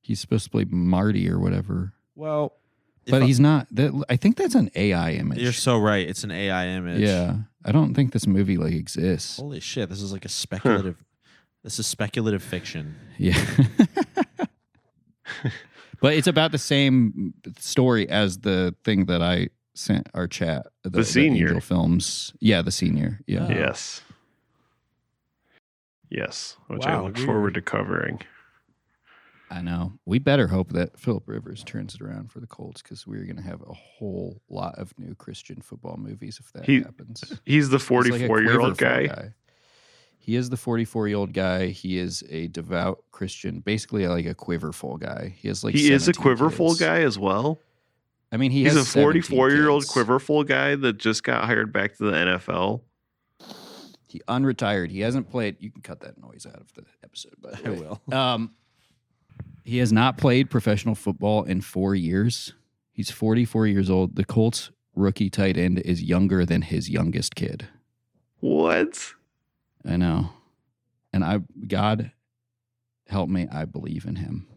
[SPEAKER 5] He's supposed to play Marty or whatever.
[SPEAKER 4] Well,
[SPEAKER 5] But he's not. I think that's an AI image.
[SPEAKER 4] You're so right. It's an AI image.
[SPEAKER 5] Yeah. I don't think this movie like exists.
[SPEAKER 4] Holy shit! This is like a speculative. This is speculative fiction.
[SPEAKER 5] Yeah. But it's about the same story as the thing that I sent our chat. The
[SPEAKER 3] Senior.
[SPEAKER 5] Angel Films. Yeah, The Senior. Yeah.
[SPEAKER 4] Oh.
[SPEAKER 3] Yes. Yes. Which I
[SPEAKER 4] Wow,
[SPEAKER 3] look
[SPEAKER 4] weird.
[SPEAKER 3] forward to covering.
[SPEAKER 5] I know. We better hope that Philip Rivers turns it around for the Colts because we're going to have a whole lot of new Christian football movies if that happens.
[SPEAKER 3] He's the
[SPEAKER 5] He's like a
[SPEAKER 3] 44-year-old
[SPEAKER 5] quiverful
[SPEAKER 3] guy.
[SPEAKER 5] He is the 44-year-old guy. He is a devout Christian, basically like a quiverful guy. He has like
[SPEAKER 3] He is a
[SPEAKER 5] 17
[SPEAKER 3] quiverful
[SPEAKER 5] kids.
[SPEAKER 3] guy as well.
[SPEAKER 5] I mean,
[SPEAKER 3] He's
[SPEAKER 5] has
[SPEAKER 3] a 44-year-old
[SPEAKER 5] 17 kids.
[SPEAKER 3] quiverful guy that just got hired back to the NFL.
[SPEAKER 5] He unretired. He hasn't played. You can cut that noise out of the episode, by the
[SPEAKER 4] I
[SPEAKER 5] way.
[SPEAKER 4] will.
[SPEAKER 5] He has not played professional football in 4 years. He's 44 years old. The Colts rookie tight end is younger than his youngest kid.
[SPEAKER 3] What?
[SPEAKER 5] I know. And God help me, I believe in him.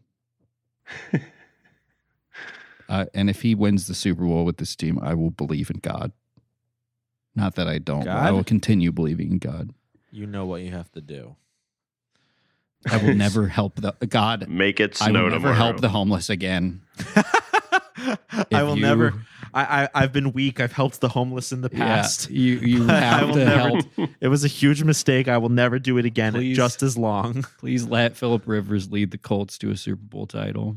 [SPEAKER 5] And if he wins the Super Bowl with this team, I will believe in God. Not that I don't. But I
[SPEAKER 4] God?
[SPEAKER 5] will continue believing in God.
[SPEAKER 4] You know what you have to do.
[SPEAKER 5] I will never help God.
[SPEAKER 3] Make it
[SPEAKER 5] I
[SPEAKER 3] snow
[SPEAKER 5] will never
[SPEAKER 3] tomorrow.
[SPEAKER 5] help the homeless again.
[SPEAKER 4] I will
[SPEAKER 5] you-
[SPEAKER 4] never. I've been weak. I've helped the homeless in the past.
[SPEAKER 5] You
[SPEAKER 4] I
[SPEAKER 5] have
[SPEAKER 4] will
[SPEAKER 5] to
[SPEAKER 4] never.
[SPEAKER 5] help.
[SPEAKER 4] It was a huge mistake. I will never do it again.
[SPEAKER 5] Please.
[SPEAKER 4] Just as long.
[SPEAKER 5] Please let Philip Rivers lead the Colts to a Super Bowl title.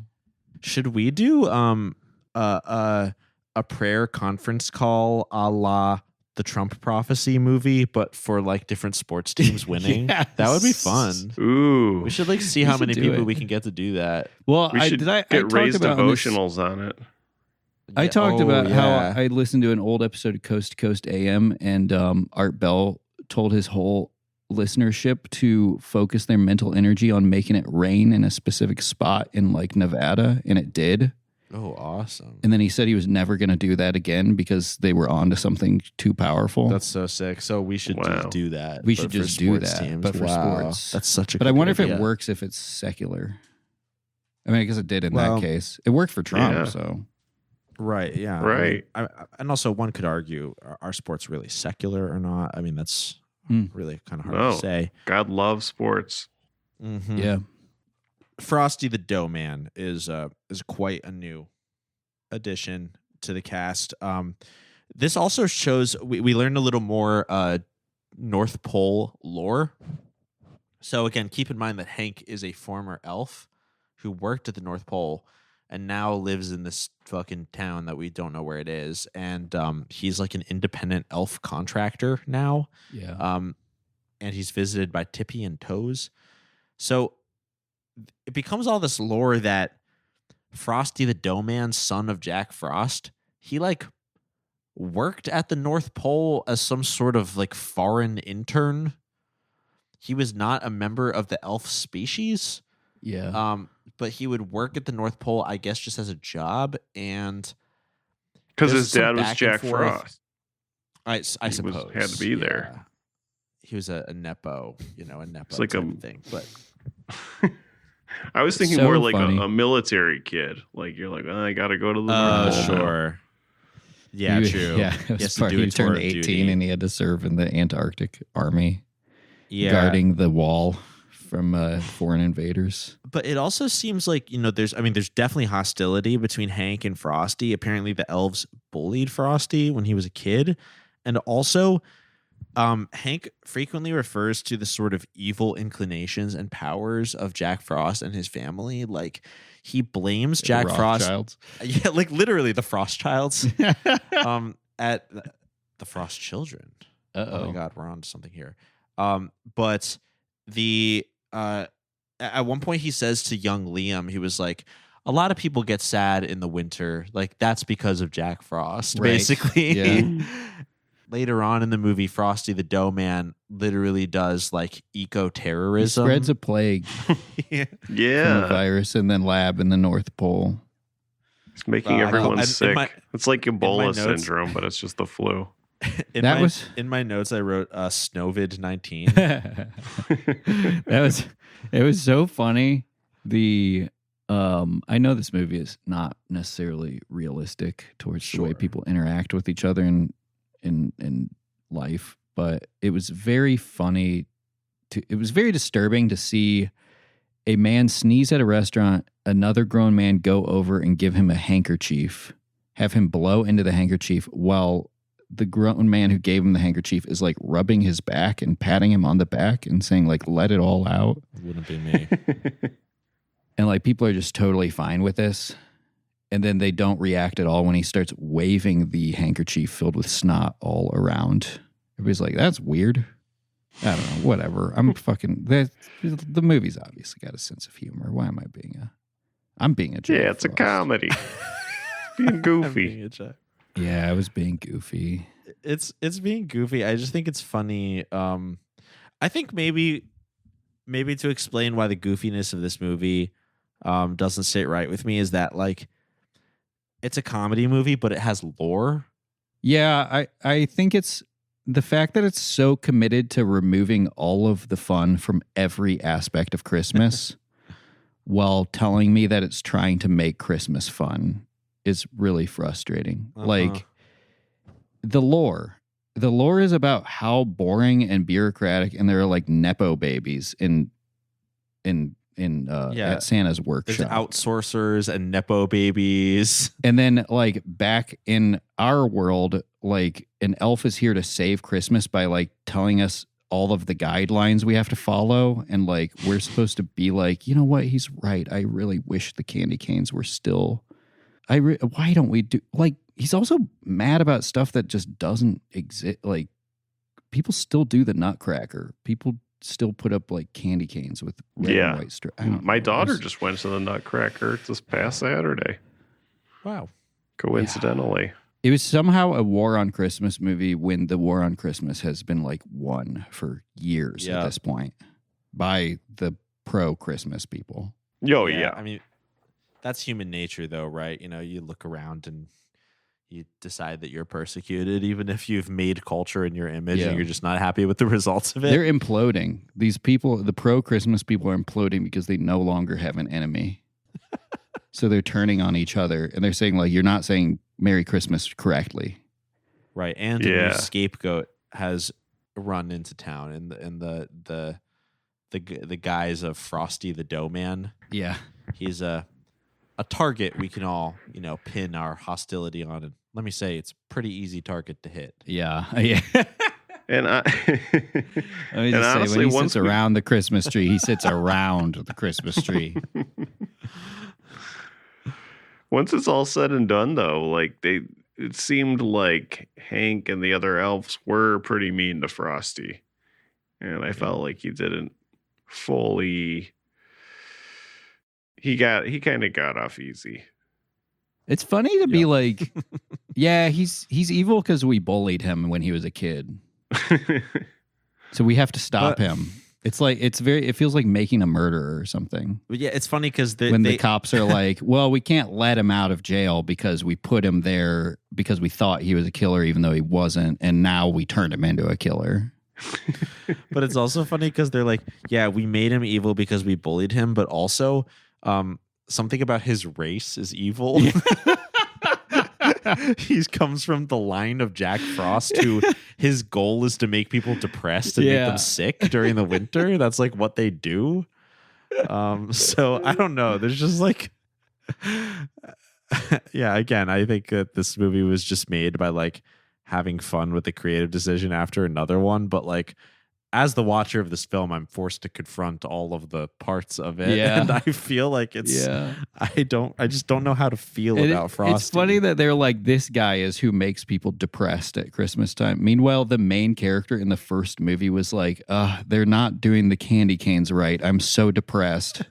[SPEAKER 4] Should we do a prayer conference call a la the Trump prophecy movie, but for like different sports teams winning?
[SPEAKER 5] Yes.
[SPEAKER 4] That would be fun.
[SPEAKER 3] Ooh.
[SPEAKER 4] We should like see
[SPEAKER 5] We
[SPEAKER 4] how
[SPEAKER 5] should
[SPEAKER 4] many
[SPEAKER 5] do
[SPEAKER 4] people
[SPEAKER 5] it.
[SPEAKER 4] we can get to do that.
[SPEAKER 5] Well,
[SPEAKER 3] We should
[SPEAKER 5] I
[SPEAKER 3] get
[SPEAKER 5] talked
[SPEAKER 3] raised
[SPEAKER 5] about on this-
[SPEAKER 3] devotionals on it.
[SPEAKER 5] I talked
[SPEAKER 4] Oh,
[SPEAKER 5] about
[SPEAKER 4] yeah.
[SPEAKER 5] how I listened to an old episode of Coast to Coast AM, and Art Bell told his whole listenership to focus their mental energy on making it rain in a specific spot in like Nevada, and it did.
[SPEAKER 4] Oh, awesome.
[SPEAKER 5] And then he said he was never going to do that again because they were on to something too powerful.
[SPEAKER 4] That's so sick. So we should
[SPEAKER 3] Wow.
[SPEAKER 4] just do that.
[SPEAKER 5] We
[SPEAKER 4] but
[SPEAKER 5] should
[SPEAKER 4] for
[SPEAKER 5] just do
[SPEAKER 4] sports
[SPEAKER 5] that,
[SPEAKER 4] teams.
[SPEAKER 5] but for
[SPEAKER 4] Wow.
[SPEAKER 5] sports.
[SPEAKER 4] That's such a
[SPEAKER 5] But I
[SPEAKER 4] good
[SPEAKER 5] wonder if
[SPEAKER 4] idea.
[SPEAKER 5] it works if it's secular. I mean, I guess it did in
[SPEAKER 4] Well,
[SPEAKER 5] that case. It worked for Trump,
[SPEAKER 3] yeah.
[SPEAKER 5] so
[SPEAKER 4] Right. Yeah.
[SPEAKER 3] Right.
[SPEAKER 4] And also, one could argue: are sports really secular or not? I mean, that's really kind of hard
[SPEAKER 3] No.
[SPEAKER 4] to say.
[SPEAKER 3] God loves sports.
[SPEAKER 4] Mhm.
[SPEAKER 5] yeah.
[SPEAKER 4] Frosty the Dough Man is quite a new addition to the cast. This also shows we learned a little more North Pole lore. So again, keep in mind that Hank is a former elf who worked at the North Pole and now lives in this fucking town that we don't know where it is. And he's like an independent elf contractor now.
[SPEAKER 5] Yeah.
[SPEAKER 4] And he's visited by Tippee and Toes. So it becomes all this lore that Frosty the Dough Man, son of Jack Frost, he like worked at the North Pole as some sort of like foreign intern. He was not a member of the elf species.
[SPEAKER 5] Yeah.
[SPEAKER 4] But he would work at the North Pole, I guess, just as a job. And
[SPEAKER 3] Because
[SPEAKER 4] there's
[SPEAKER 3] his
[SPEAKER 4] some
[SPEAKER 3] dad was
[SPEAKER 4] back and
[SPEAKER 3] Jack
[SPEAKER 4] forth.
[SPEAKER 3] Frost.
[SPEAKER 4] I
[SPEAKER 3] He
[SPEAKER 4] suppose
[SPEAKER 3] had to be there.
[SPEAKER 4] a nepo, a nepo
[SPEAKER 3] It's like
[SPEAKER 4] type of thing. But
[SPEAKER 3] I was thinking
[SPEAKER 5] So
[SPEAKER 3] more like
[SPEAKER 5] funny.
[SPEAKER 3] a military kid. Like you're like, I got to go to the North Pole now."
[SPEAKER 4] sure. Yeah, true.
[SPEAKER 5] Yeah, it
[SPEAKER 4] He
[SPEAKER 5] was
[SPEAKER 4] has to
[SPEAKER 5] part,
[SPEAKER 4] do
[SPEAKER 5] he
[SPEAKER 4] a tour
[SPEAKER 5] turned
[SPEAKER 4] of
[SPEAKER 5] 18
[SPEAKER 4] duty.
[SPEAKER 5] and he had to serve in the Antarctic army,
[SPEAKER 4] guarding.
[SPEAKER 5] guarding the wall from foreign invaders.
[SPEAKER 4] But it also seems like, there's definitely hostility between Hank and Frosty. Apparently the elves bullied Frosty when he was a kid. And also, Hank frequently refers to the sort of evil inclinations and powers of Jack Frost and his family. Like, he blames Jack Frost.
[SPEAKER 5] Rothschilds.
[SPEAKER 4] Yeah, like literally the Frostchilds. At the Frost children. Oh my God, we're on to something here. But the at one point he says to young Liam, he was like, a lot of people get sad in the winter. Like, that's because of Jack Frost,
[SPEAKER 5] Right.
[SPEAKER 4] basically.
[SPEAKER 5] Yeah.
[SPEAKER 4] Later on in the movie, Frosty the Dough Man literally does like eco-terrorism.
[SPEAKER 5] He spreads a plague
[SPEAKER 4] Yeah.
[SPEAKER 5] from a
[SPEAKER 3] Yeah,
[SPEAKER 5] virus in the lab in the North Pole.
[SPEAKER 3] it's making
[SPEAKER 4] I
[SPEAKER 3] everyone
[SPEAKER 4] call-
[SPEAKER 3] sick. it's like Ebola
[SPEAKER 4] notes-
[SPEAKER 3] syndrome, but it's just the flu.
[SPEAKER 4] In my notes, I wrote Snowvid 19.
[SPEAKER 5] It was so funny. I know this movie is not necessarily realistic towards the way
[SPEAKER 4] Sure.
[SPEAKER 5] people interact with each other in life, but it was very funny. It was very disturbing to see a man sneeze at a restaurant, another grown man go over and give him a handkerchief, have him blow into the handkerchief while the grown man who gave him the handkerchief is like rubbing his back and patting him on the back and saying like, let it all out.
[SPEAKER 4] Wouldn't be me.
[SPEAKER 5] And like people are just totally fine with this. And then they don't react at all when he starts waving the handkerchief filled with snot all around. Everybody's like, that's weird. I don't know, whatever. I'm fucking, the movie's obviously got a sense of humor. Why am I I'm being a jerk.
[SPEAKER 3] Yeah, it's a
[SPEAKER 5] Frost.
[SPEAKER 3] comedy. Being goofy.
[SPEAKER 5] Yeah, I was being goofy.
[SPEAKER 4] It's being goofy. I just think it's funny. I think maybe to explain why the goofiness of this movie doesn't sit right with me is that like it's a comedy movie, but it has lore.
[SPEAKER 5] Yeah, I think it's the fact that it's so committed to removing all of the fun from every aspect of Christmas while telling me that it's trying to make Christmas fun is really frustrating. Like the lore is about how boring and bureaucratic, and there are like nepo babies in at Santa's
[SPEAKER 4] There's
[SPEAKER 5] workshop.
[SPEAKER 4] outsourcers and nepo babies.
[SPEAKER 5] And then like back in our world, like an elf is here to save Christmas by like telling us all of the guidelines we have to follow. And like, we're supposed to be like, you know what? He's right. I really wish the candy canes were still, why don't we do like, he's also mad about stuff that just doesn't exist. Like people still do the Nutcracker. People still put up like candy canes with red and white stripes.
[SPEAKER 3] My daughter just went to the Nutcracker this past Saturday.
[SPEAKER 4] Wow.
[SPEAKER 3] Coincidentally.
[SPEAKER 5] It was somehow a War on Christmas movie when the War on Christmas has been like won for years at this point by the pro-Christmas people.
[SPEAKER 3] Oh, yeah.
[SPEAKER 4] I mean, that's human nature though, right? You know, you look around and you decide that you're persecuted, even if you've made culture in your image and you're just not happy with the results of it.
[SPEAKER 5] They're imploding. These people, the pro-Christmas people are imploding because they no longer have an enemy. So they're turning on each other and they're saying like, you're not saying Merry Christmas correctly.
[SPEAKER 4] Right. And a new scapegoat has run into town in the guise of Frosty the Dough Man.
[SPEAKER 5] Yeah.
[SPEAKER 4] He's a target we can all, pin our hostility on. And let me say, it's a pretty easy target to hit.
[SPEAKER 5] Yeah. Yeah.
[SPEAKER 3] And
[SPEAKER 5] Let me just say, when he sits around the Christmas tree, he sits around the Christmas tree.
[SPEAKER 3] Once it's all said and done, though, like it seemed like Hank and the other elves were pretty mean to Frosty, and I felt like he didn't fully. He kind of got off easy.
[SPEAKER 5] It's funny to be like, yeah, he's evil because we bullied him when he was a kid, so we have to stop him. It's like it feels like making a murderer or something.
[SPEAKER 4] Yeah, it's funny because
[SPEAKER 5] the cops are like, well, we can't let him out of jail because we put him there because we thought he was a killer even though he wasn't, and now we turned him into a killer.
[SPEAKER 4] But it's also funny because they're like, yeah, we made him evil because we bullied him, but also something about his race is evil. He comes from the line of Jack Frost, who his goal is to make people depressed and make them sick during the winter. That's like what they do. So I don't know. There's just like, yeah, again, I think that this movie was just made by like having fun with the creative decision after another one. But like, as the watcher of this film, I'm forced to confront all of the parts of it.
[SPEAKER 5] Yeah.
[SPEAKER 4] And I feel like it's, I just don't know how to feel about Frosty.
[SPEAKER 5] It's funny that they're like, this guy is who makes people depressed at Christmas time. Meanwhile, the main character in the first movie was like, they're not doing the candy canes right. I'm so depressed.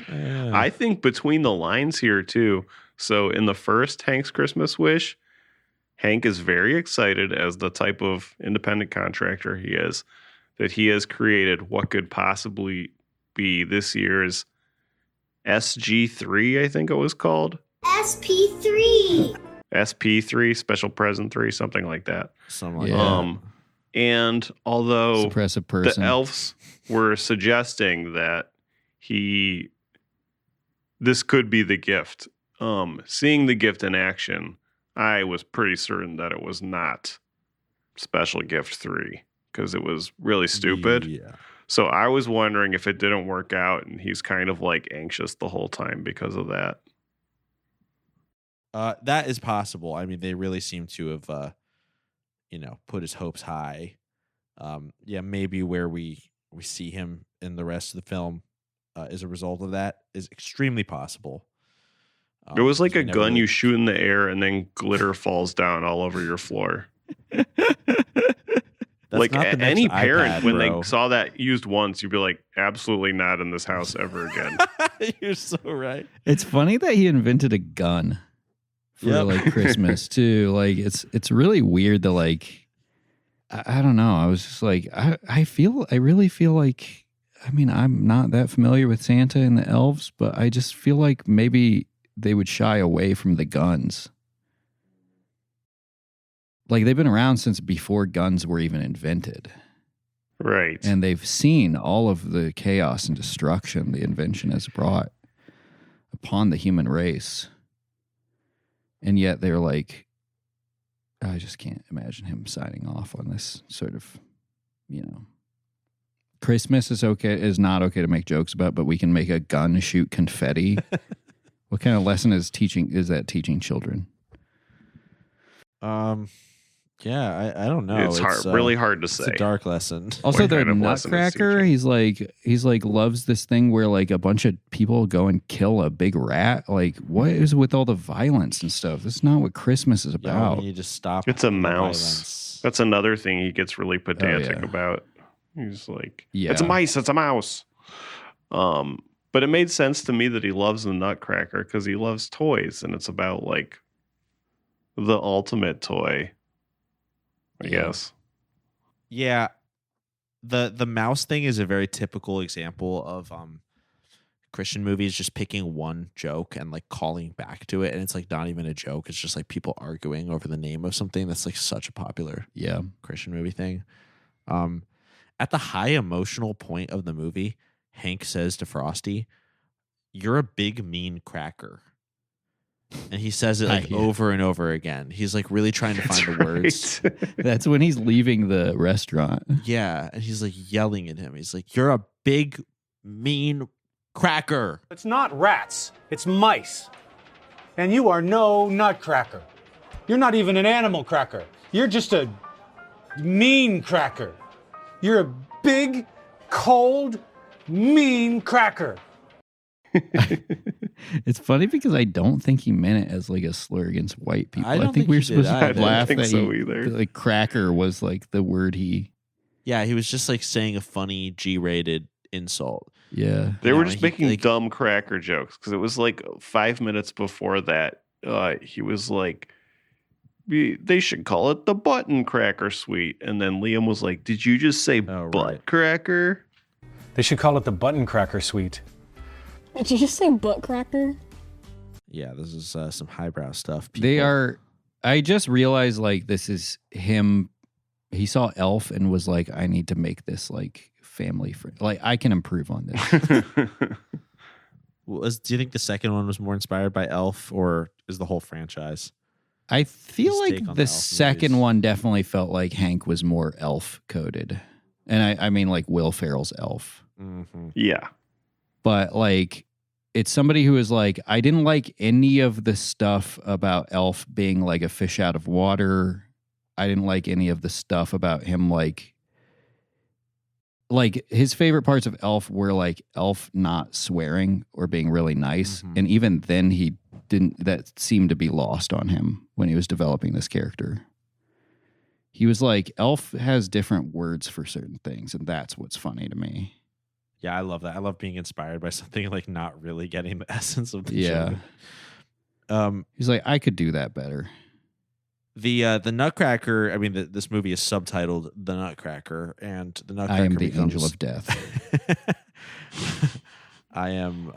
[SPEAKER 3] I think between the lines here too. So in the first Hank's Christmas Wish, Hank is very excited, as the type of independent contractor he is, that he has created what could possibly be this year's SG3, I think it was called.
[SPEAKER 6] SP3.
[SPEAKER 3] SP3, Special Present 3, something like that.
[SPEAKER 4] Something like that.
[SPEAKER 3] And although
[SPEAKER 5] Suppressive person.
[SPEAKER 3] the elves were suggesting that this could be the gift, seeing the gift in action, I was pretty certain that it was not Special Gift 3 because it was really stupid.
[SPEAKER 4] Yeah.
[SPEAKER 3] So I was wondering if it didn't work out and he's kind of like anxious the whole time because of that.
[SPEAKER 4] That is possible. I mean, they really seem to have, put his hopes high. Maybe where we see him in the rest of the film as a result of that is extremely possible.
[SPEAKER 3] It was like a gun you shoot in the air and then glitter falls down all over your floor. Like any parent, when they saw that used once, you'd be like, absolutely not in this house ever again.
[SPEAKER 4] You're so right.
[SPEAKER 5] It's funny that he invented a gun for like Christmas too. Like it's really weird that like, I don't know. I was just like, I really feel like, I mean, I'm not that familiar with Santa and the elves, but I just feel like maybe they would shy away from the guns. Like they've been around since before guns were even invented.
[SPEAKER 3] Right.
[SPEAKER 5] And they've seen all of the chaos and destruction the invention has brought upon the human race. And yet they're like, I just can't imagine him signing off on this sort of, Christmas is not okay to make jokes about, but we can make a gun shoot confetti. What kind of lesson is that teaching children?
[SPEAKER 4] I don't know.
[SPEAKER 3] It's really hard to say.
[SPEAKER 4] It's a dark lesson.
[SPEAKER 5] Also, the Nutcracker, he's like loves this thing where like a bunch of people go and kill a big rat. Like, what is with all the violence and stuff? That's not what Christmas is about.
[SPEAKER 4] You just stop.
[SPEAKER 3] It's a mouse. That's another thing he gets really pedantic about. He's like, it's a mice. It's a mouse. But it made sense to me that he loves the Nutcracker because he loves toys, and it's about like the ultimate toy, I guess.
[SPEAKER 4] Yeah. The mouse thing is a very typical example of Christian movies just picking one joke and like calling back to it, and it's like not even a joke. It's just like people arguing over the name of something that's like such a popular Christian movie thing. At the high emotional point of the movie, Hank says to Frosty, "You're a big mean cracker." And he says it like over and over again. He's like really trying to find the words.
[SPEAKER 5] That's when he's leaving the restaurant.
[SPEAKER 4] Yeah. And he's like yelling at him. He's like, "You're a big mean cracker."
[SPEAKER 2] It's not rats, it's mice. And you are no nutcracker. You're not even an animal cracker. You're just a mean cracker. You're a big, cold, mean cracker.
[SPEAKER 5] It's funny because I don't think he meant it as like a slur against white people.
[SPEAKER 4] I
[SPEAKER 5] think we were supposed to laugh
[SPEAKER 3] that
[SPEAKER 5] either. Like cracker was like the word he.
[SPEAKER 4] Yeah, he was just like saying a funny G-rated insult.
[SPEAKER 5] Yeah,
[SPEAKER 3] they were just making dumb cracker jokes because it was like 5 minutes before that. He was like, they should call it the button cracker suite, and then Liam was like, "Did you just say butt cracker?"
[SPEAKER 2] They should call it the button cracker suite.
[SPEAKER 6] Did you just say butt cracker?
[SPEAKER 4] Yeah, this is some highbrow stuff.
[SPEAKER 5] They are. I just realized like this is him he saw Elf and was like, I need to make this like family friend. Like I can improve on this.
[SPEAKER 4] Do you think the second one was more inspired by Elf, or is the whole franchise?
[SPEAKER 5] I feel
[SPEAKER 4] His take
[SPEAKER 5] like
[SPEAKER 4] on
[SPEAKER 5] the
[SPEAKER 4] the Elf
[SPEAKER 5] second
[SPEAKER 4] movies.
[SPEAKER 5] one definitely felt like Hank was more Elf coded. And I mean like Will Ferrell's Elf.
[SPEAKER 4] Mm-hmm.
[SPEAKER 3] Yeah.
[SPEAKER 5] But like it's somebody who is like, I didn't like any of the stuff about Elf being like a fish out of water. I didn't like any of the stuff about him like his favorite parts of Elf were like Elf not swearing or being really nice.
[SPEAKER 4] Mhm.
[SPEAKER 5] And even then he didn't, that seemed to be lost on him when he was developing this character. He was like, Elf has different words for certain things, and that's what's funny to me.
[SPEAKER 4] Yeah, I love that. I love being inspired by something like not really getting the essence of the
[SPEAKER 5] Yeah.
[SPEAKER 4] show.
[SPEAKER 5] He's like, I could do that better.
[SPEAKER 4] The Nutcracker. I mean, this movie is subtitled "The Nutcracker," and the Nutcracker.
[SPEAKER 5] I am the
[SPEAKER 4] becomes,
[SPEAKER 5] angel of death.
[SPEAKER 4] I am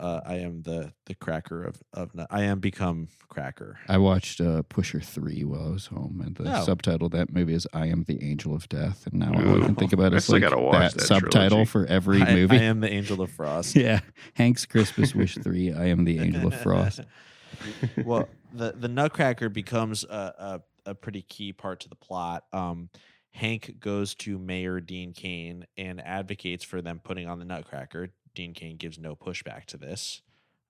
[SPEAKER 4] the cracker of nut. I am become cracker.
[SPEAKER 5] I watched Pusher 3 while I was home, and the subtitle of that movie is I am the angel of death. And now all I can think about
[SPEAKER 3] I
[SPEAKER 5] is
[SPEAKER 3] still
[SPEAKER 5] like
[SPEAKER 3] gotta watch
[SPEAKER 5] that
[SPEAKER 3] that
[SPEAKER 5] subtitle
[SPEAKER 3] trilogy.
[SPEAKER 5] for every
[SPEAKER 4] I
[SPEAKER 5] movie.
[SPEAKER 4] am the angel of frost.
[SPEAKER 5] Yeah. Hank's Christmas Wish 3, I am the angel of frost.
[SPEAKER 4] Well, the Nutcracker becomes a pretty key part to the plot. Hank goes to Mayor Dean Cain and advocates for them putting on the Nutcracker. Dean Cain gives no pushback to this.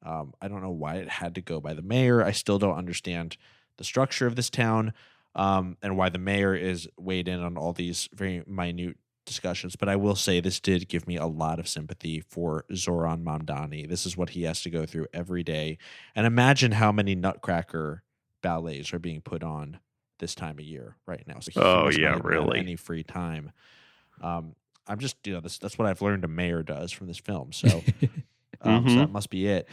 [SPEAKER 4] I don't know why it had to go by the mayor. I still don't understand the structure of this town, and why the mayor is weighed in on all these very minute discussions. But I will say this did give me a lot of sympathy for Zoran Mamdani. This is what he has to go through every day. And imagine how many Nutcracker ballets are being put on this time of year right now. So he must not even have
[SPEAKER 3] really?
[SPEAKER 4] any free time. I'm just, that's what I've learned a mayor does from this film. So, so that must be it.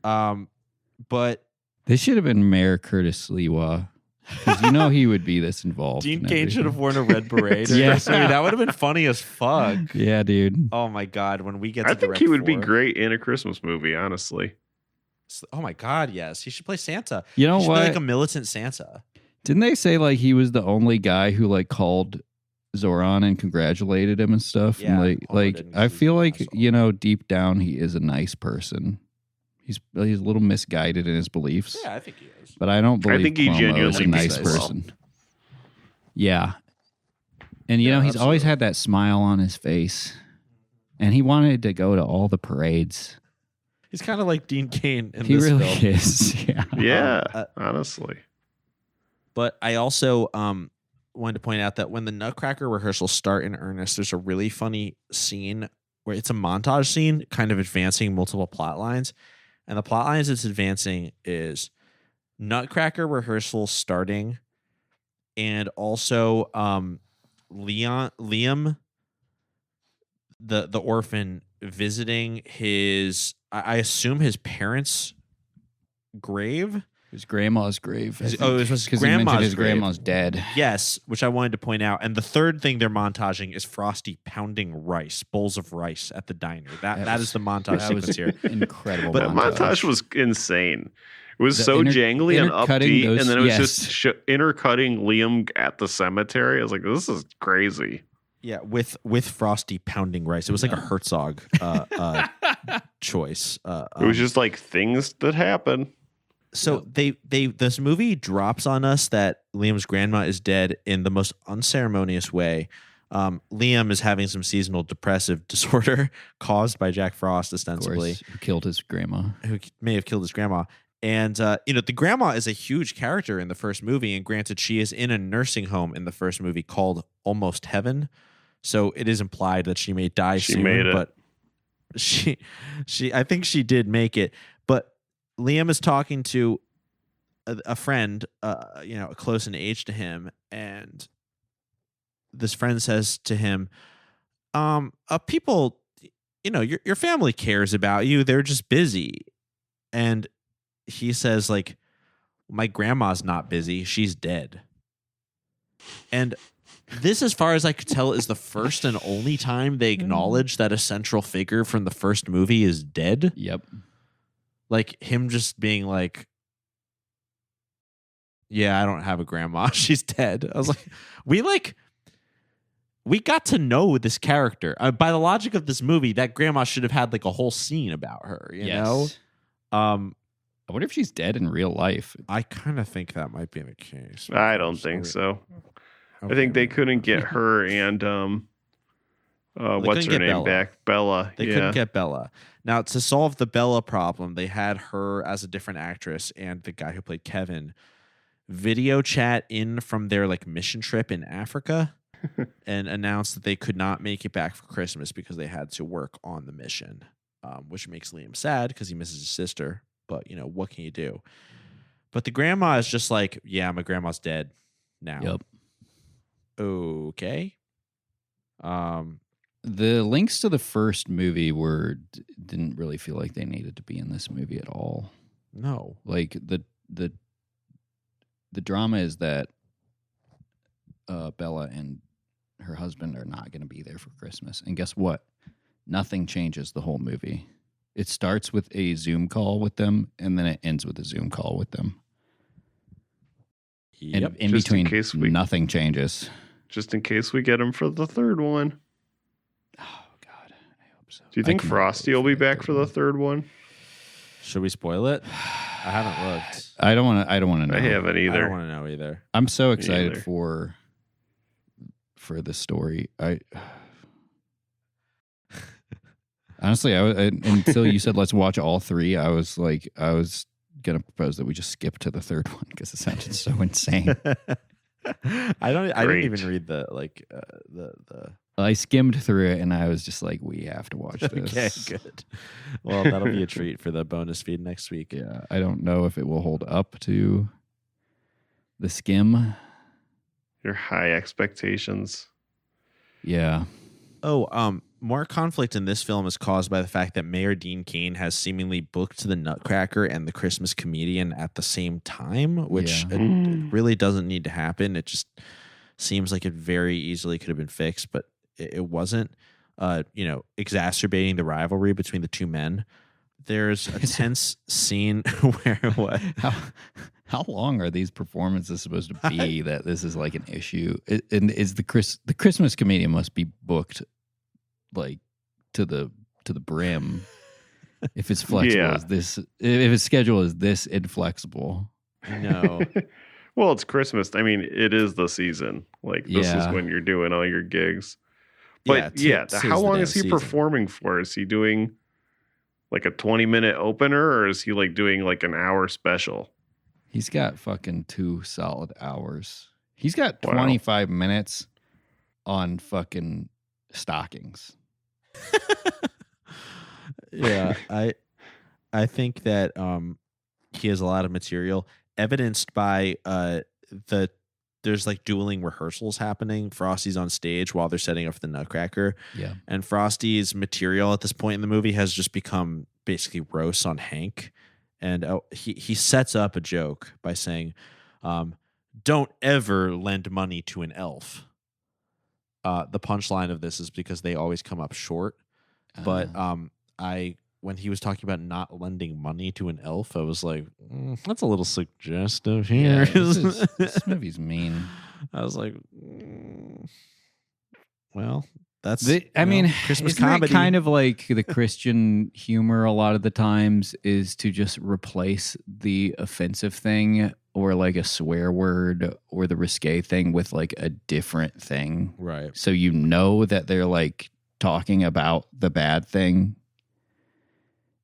[SPEAKER 4] But
[SPEAKER 5] This should have been Mayor Curtis Lewa. Because he would be this involved.
[SPEAKER 4] Dean
[SPEAKER 5] in
[SPEAKER 4] Cain should have
[SPEAKER 5] everything.
[SPEAKER 4] worn a red beret.
[SPEAKER 5] Yeah.
[SPEAKER 4] That would have been funny as fuck.
[SPEAKER 5] Yeah, dude.
[SPEAKER 4] Oh my God. When we get to
[SPEAKER 3] I think
[SPEAKER 4] direct
[SPEAKER 3] he would be
[SPEAKER 4] 4.
[SPEAKER 3] great in a Christmas movie, honestly.
[SPEAKER 4] Oh my God. Yes. He should play Santa.
[SPEAKER 5] You know
[SPEAKER 4] He should
[SPEAKER 5] what?
[SPEAKER 4] be like a militant Santa.
[SPEAKER 5] Didn't they say like he was the only guy who like called Zoran and congratulated him and stuff?
[SPEAKER 4] Yeah,
[SPEAKER 5] And
[SPEAKER 4] Homer
[SPEAKER 5] like
[SPEAKER 4] didn't,
[SPEAKER 5] I
[SPEAKER 4] 'cause he's
[SPEAKER 5] feel
[SPEAKER 4] an
[SPEAKER 5] like
[SPEAKER 4] asshole.
[SPEAKER 5] deep down he is a nice person. He's a little misguided in his beliefs.
[SPEAKER 4] Yeah, I think he is.
[SPEAKER 5] But I don't believe
[SPEAKER 3] think he
[SPEAKER 5] Cuomo is a
[SPEAKER 3] genuinely
[SPEAKER 5] nice
[SPEAKER 3] means well.
[SPEAKER 5] person. Yeah. And
[SPEAKER 4] Yeah,
[SPEAKER 5] he's always
[SPEAKER 4] absolutely.
[SPEAKER 5] had that smile on his face. And he wanted to go to all the parades.
[SPEAKER 4] He's kind of like Dean Cain in
[SPEAKER 5] He
[SPEAKER 4] this
[SPEAKER 5] really
[SPEAKER 4] film.
[SPEAKER 5] is. Yeah.
[SPEAKER 3] Yeah, honestly.
[SPEAKER 4] But I also wanted to point out that when the Nutcracker rehearsals start in earnest, there's a really funny scene where it's a montage scene kind of advancing multiple plot lines. And the plot lines it's advancing is Nutcracker rehearsal starting, and also Liam, the orphan, visiting his, I assume his parents' grave.
[SPEAKER 5] His grandma's grave.
[SPEAKER 4] It was his
[SPEAKER 5] Because he mentioned
[SPEAKER 4] grandma's
[SPEAKER 5] his
[SPEAKER 4] grave.
[SPEAKER 5] grandma's dead.
[SPEAKER 4] Yes, which I wanted to point out. And the third thing they're montaging is Frosty pounding rice, bowls of rice at the diner. That is the montage
[SPEAKER 5] That was
[SPEAKER 4] sequence here.
[SPEAKER 5] incredible.
[SPEAKER 3] That montage was insane. It was
[SPEAKER 5] The
[SPEAKER 3] so jangly and
[SPEAKER 5] intercutting
[SPEAKER 3] upbeat,
[SPEAKER 5] those-
[SPEAKER 3] and then it was
[SPEAKER 5] yes.
[SPEAKER 3] just intercutting Liam at the cemetery. I was like, this is crazy.
[SPEAKER 4] Yeah, with Frosty pounding rice. It was like a Herzog choice.
[SPEAKER 3] It was just like things that happen.
[SPEAKER 4] So this movie drops on us that Liam's grandma is dead in the most unceremonious way. Liam is having some seasonal depressive disorder caused by Jack Frost, ostensibly,
[SPEAKER 5] who killed his grandma.
[SPEAKER 4] who may have killed his grandma. And the grandma is a huge character in the first movie, and granted, she is in a nursing home in the first movie called Almost Heaven. So it is implied that she may die
[SPEAKER 3] She
[SPEAKER 4] soon,
[SPEAKER 3] made it.
[SPEAKER 4] but she I think she did make it. But Liam is talking to a friend, close in age to him, and this friend says to him, people, your family cares about you. They're just busy. And he says, like, my grandma's not busy. She's dead. And this, as far as I could tell, is the first and only time they acknowledge that a central figure from the first movie is dead.
[SPEAKER 5] Yep.
[SPEAKER 4] Like him just being like, yeah, I don't have a grandma. She's dead. I was like, we like we got to know this character. By the logic of this movie, that grandma should have had like a whole scene about her, you know?
[SPEAKER 5] I wonder if she's dead in real life.
[SPEAKER 4] I kind of think that might be the case.
[SPEAKER 3] I don't think so. I think they couldn't get her and what's her name back? Bella.
[SPEAKER 4] They couldn't get Bella. Now, to solve the Bella problem, they had her as a different actress and the guy who played Kevin video chat in from their like mission trip in Africa and announced that they could not make it back for Christmas because they had to work on the mission, which makes Liam sad because he misses his sister. But, you know, what can you do? But the grandma is just like, yeah, my grandma's dead now.
[SPEAKER 5] Yep.
[SPEAKER 4] Okay.
[SPEAKER 5] The links to the first movie didn't really feel like they needed to be in this movie at all.
[SPEAKER 4] No.
[SPEAKER 5] Like the drama is that Bella and her husband are not going to be there for Christmas. And guess what? Nothing changes the whole movie. It starts with a Zoom call with them, and then it ends with a Zoom call with them.
[SPEAKER 4] Yep.
[SPEAKER 5] And in between, nothing changes.
[SPEAKER 3] Just in case we get him for the third one.
[SPEAKER 5] Oh, God. I hope so.
[SPEAKER 3] Do you think Frosty will be back for the third one?
[SPEAKER 4] Should we spoil it? I haven't looked.
[SPEAKER 5] I don't want to know.
[SPEAKER 3] I haven't either.
[SPEAKER 4] I don't want to know either.
[SPEAKER 5] I'm so excited for the story. Honestly, until you said let's watch all three, I was gonna propose that we just skip to the third one because it sounded so insane.
[SPEAKER 4] I didn't even read the.
[SPEAKER 5] I skimmed through it and I was just like, we have to watch this.
[SPEAKER 4] Okay, good. Well, that'll be a treat for the bonus feed next week.
[SPEAKER 5] Yeah, I don't know if it will hold up to the skim.
[SPEAKER 3] Your high expectations.
[SPEAKER 5] Yeah.
[SPEAKER 4] Oh, more conflict in this film is caused by the fact that Mayor Dean Cain has seemingly booked the Nutcracker and the Christmas Comedian at the same time, which it really doesn't need to happen. It just seems like it very easily could have been fixed, but it wasn't. Exacerbating the rivalry between the two men. There's a tense scene where what?
[SPEAKER 5] How long are these performances supposed to be that this is like an issue? And is the Christmas Comedian must be booked like to the brim if it's flexible as this, if its schedule is this inflexible.
[SPEAKER 4] No.
[SPEAKER 3] Well, it's Christmas. I mean, it is the season. Like this is when you're doing all your gigs. But how long is he performing for? Is he doing like a 20-minute opener, or is he like doing like an hour special?
[SPEAKER 5] He's got fucking 2 solid hours. He's got 25 minutes on fucking stockings.
[SPEAKER 4] Yeah, I think that he has a lot of material evidenced by there's like dueling rehearsals happening. Frosty's on stage while they're setting up the Nutcracker.
[SPEAKER 5] Yeah. And
[SPEAKER 4] Frosty's material at this point in the movie has just become basically roasts on Hank. And he sets up a joke by saying, don't ever lend money to an elf. The punchline of this is because they always come up short. But when he was talking about not lending money to an elf, I was like, that's a little suggestive here.
[SPEAKER 5] Yeah, this movie's mean.
[SPEAKER 4] I was like, well, that's
[SPEAKER 5] Christmas comedy. Kind of like the Christian humor a lot of the times is to just replace the offensive thing or like a swear word or the risque thing with like a different thing.
[SPEAKER 4] Right.
[SPEAKER 5] So you know that they're like talking about the bad thing.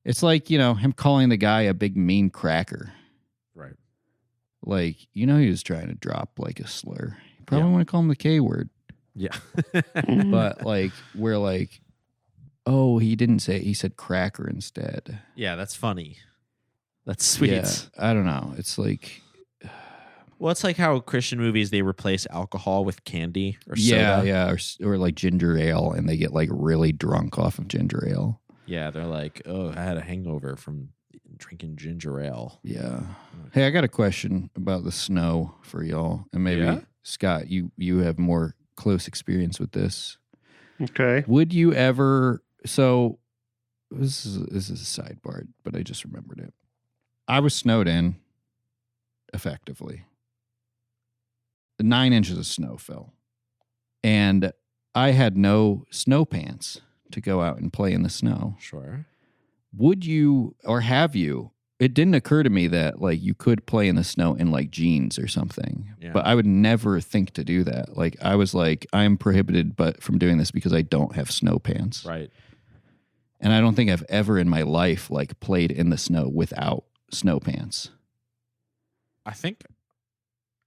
[SPEAKER 5] It's like, him calling the guy a big mean cracker.
[SPEAKER 4] Right.
[SPEAKER 5] Like, he was trying to drop like a slur. You probably want to call him the K word.
[SPEAKER 4] Yeah.
[SPEAKER 5] But like, we're like, oh, he didn't say it. He said cracker instead.
[SPEAKER 4] Yeah, that's funny. That's sweet.
[SPEAKER 5] Yeah, I don't know. It's like...
[SPEAKER 4] Well, it's like how Christian movies, they replace alcohol with candy or soda.
[SPEAKER 5] Yeah, or like ginger ale, and they get like really drunk off of ginger ale.
[SPEAKER 4] Yeah, they're like, oh, I had a hangover from drinking ginger ale.
[SPEAKER 5] Yeah. Hey, I got a question about the snow for y'all. And maybe, Scott, you have more close experience with this.
[SPEAKER 3] Okay.
[SPEAKER 5] Would you ever... So, this is a sidebar, but I just remembered it. I was snowed in, effectively. 9 inches of snow fell. And I had no snow pants to go out and play in the snow.
[SPEAKER 4] Sure.
[SPEAKER 5] Would you, or have you? It didn't occur to me that like you could play in the snow in like jeans or something.
[SPEAKER 4] Yeah.
[SPEAKER 5] But I would never think to do that. Like I was like, I'm prohibited from doing this because I don't have snow pants.
[SPEAKER 4] Right.
[SPEAKER 5] And I don't think I've ever in my life like played in the snow without snow pants.
[SPEAKER 4] I think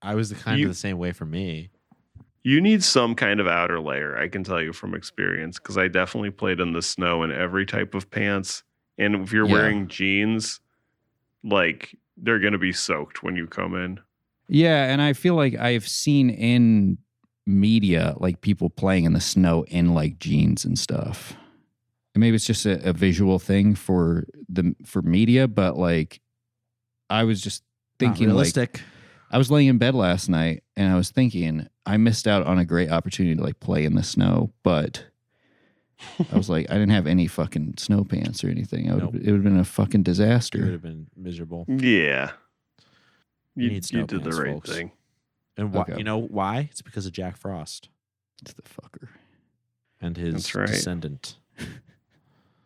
[SPEAKER 4] I was of the same way for me.
[SPEAKER 3] You need some kind of outer layer, I can tell you from experience, because I definitely played in the snow in every type of pants. And if you're wearing jeans, like they're going to be soaked when you come in.
[SPEAKER 5] Yeah, and I feel like I've seen in media like people playing in the snow in like jeans and stuff. And maybe it's just a visual thing for media, but like I was just thinking like I was laying in bed last night and I was thinking I missed out on a great opportunity to like play in the snow, but I was like, I didn't have any fucking snow pants or anything. It would have been a fucking disaster.
[SPEAKER 4] It would have been miserable.
[SPEAKER 3] Yeah.
[SPEAKER 4] You need snow
[SPEAKER 3] you did
[SPEAKER 4] pants,
[SPEAKER 3] the right
[SPEAKER 4] folks.
[SPEAKER 3] thing.
[SPEAKER 4] And why? You know why? It's because of Jack Frost.
[SPEAKER 5] It's the fucker.
[SPEAKER 4] And his descendant.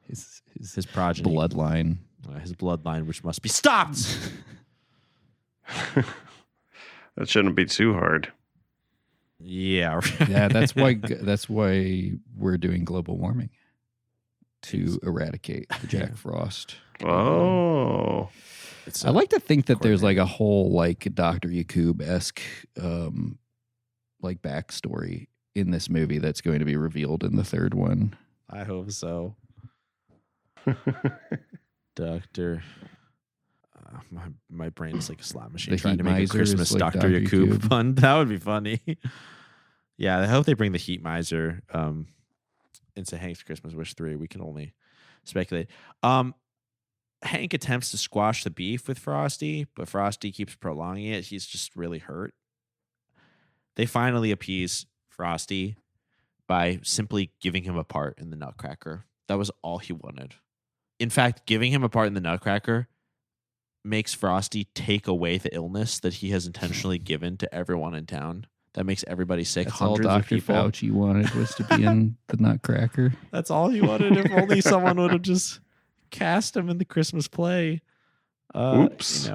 [SPEAKER 4] his progeny.
[SPEAKER 5] Bloodline.
[SPEAKER 4] His bloodline, which must be stopped.
[SPEAKER 3] That shouldn't be too hard.
[SPEAKER 4] Yeah.
[SPEAKER 5] Yeah, that's why we're doing global warming to eradicate the Jack Frost.
[SPEAKER 3] Oh.
[SPEAKER 5] I like to think that there's like a whole like Dr. Yakub-esque like backstory in this movie that's going to be revealed in the third one.
[SPEAKER 4] I hope so. Doctor. My brain is like a slot machine trying to make a Christmas like Dr. Yakub pun. That would be funny. Yeah, I hope they bring the Heat Miser into Hank's Christmas Wish 3. We can only speculate. Hank attempts to squash the beef with Frosty, but Frosty keeps prolonging it. He's just really hurt. They finally appease Frosty by simply giving him a part in the Nutcracker. That was all he wanted. In fact, giving him a part in the Nutcracker makes Frosty take away the illness that he has intentionally given to everyone in town. That makes everybody sick.
[SPEAKER 5] That's all
[SPEAKER 4] Hundreds of
[SPEAKER 5] Dr.
[SPEAKER 4] people.
[SPEAKER 5] Fauci wanted was to be in the Nutcracker.
[SPEAKER 4] That's all he wanted. If only someone would have just cast him in the Christmas play.
[SPEAKER 3] Oops.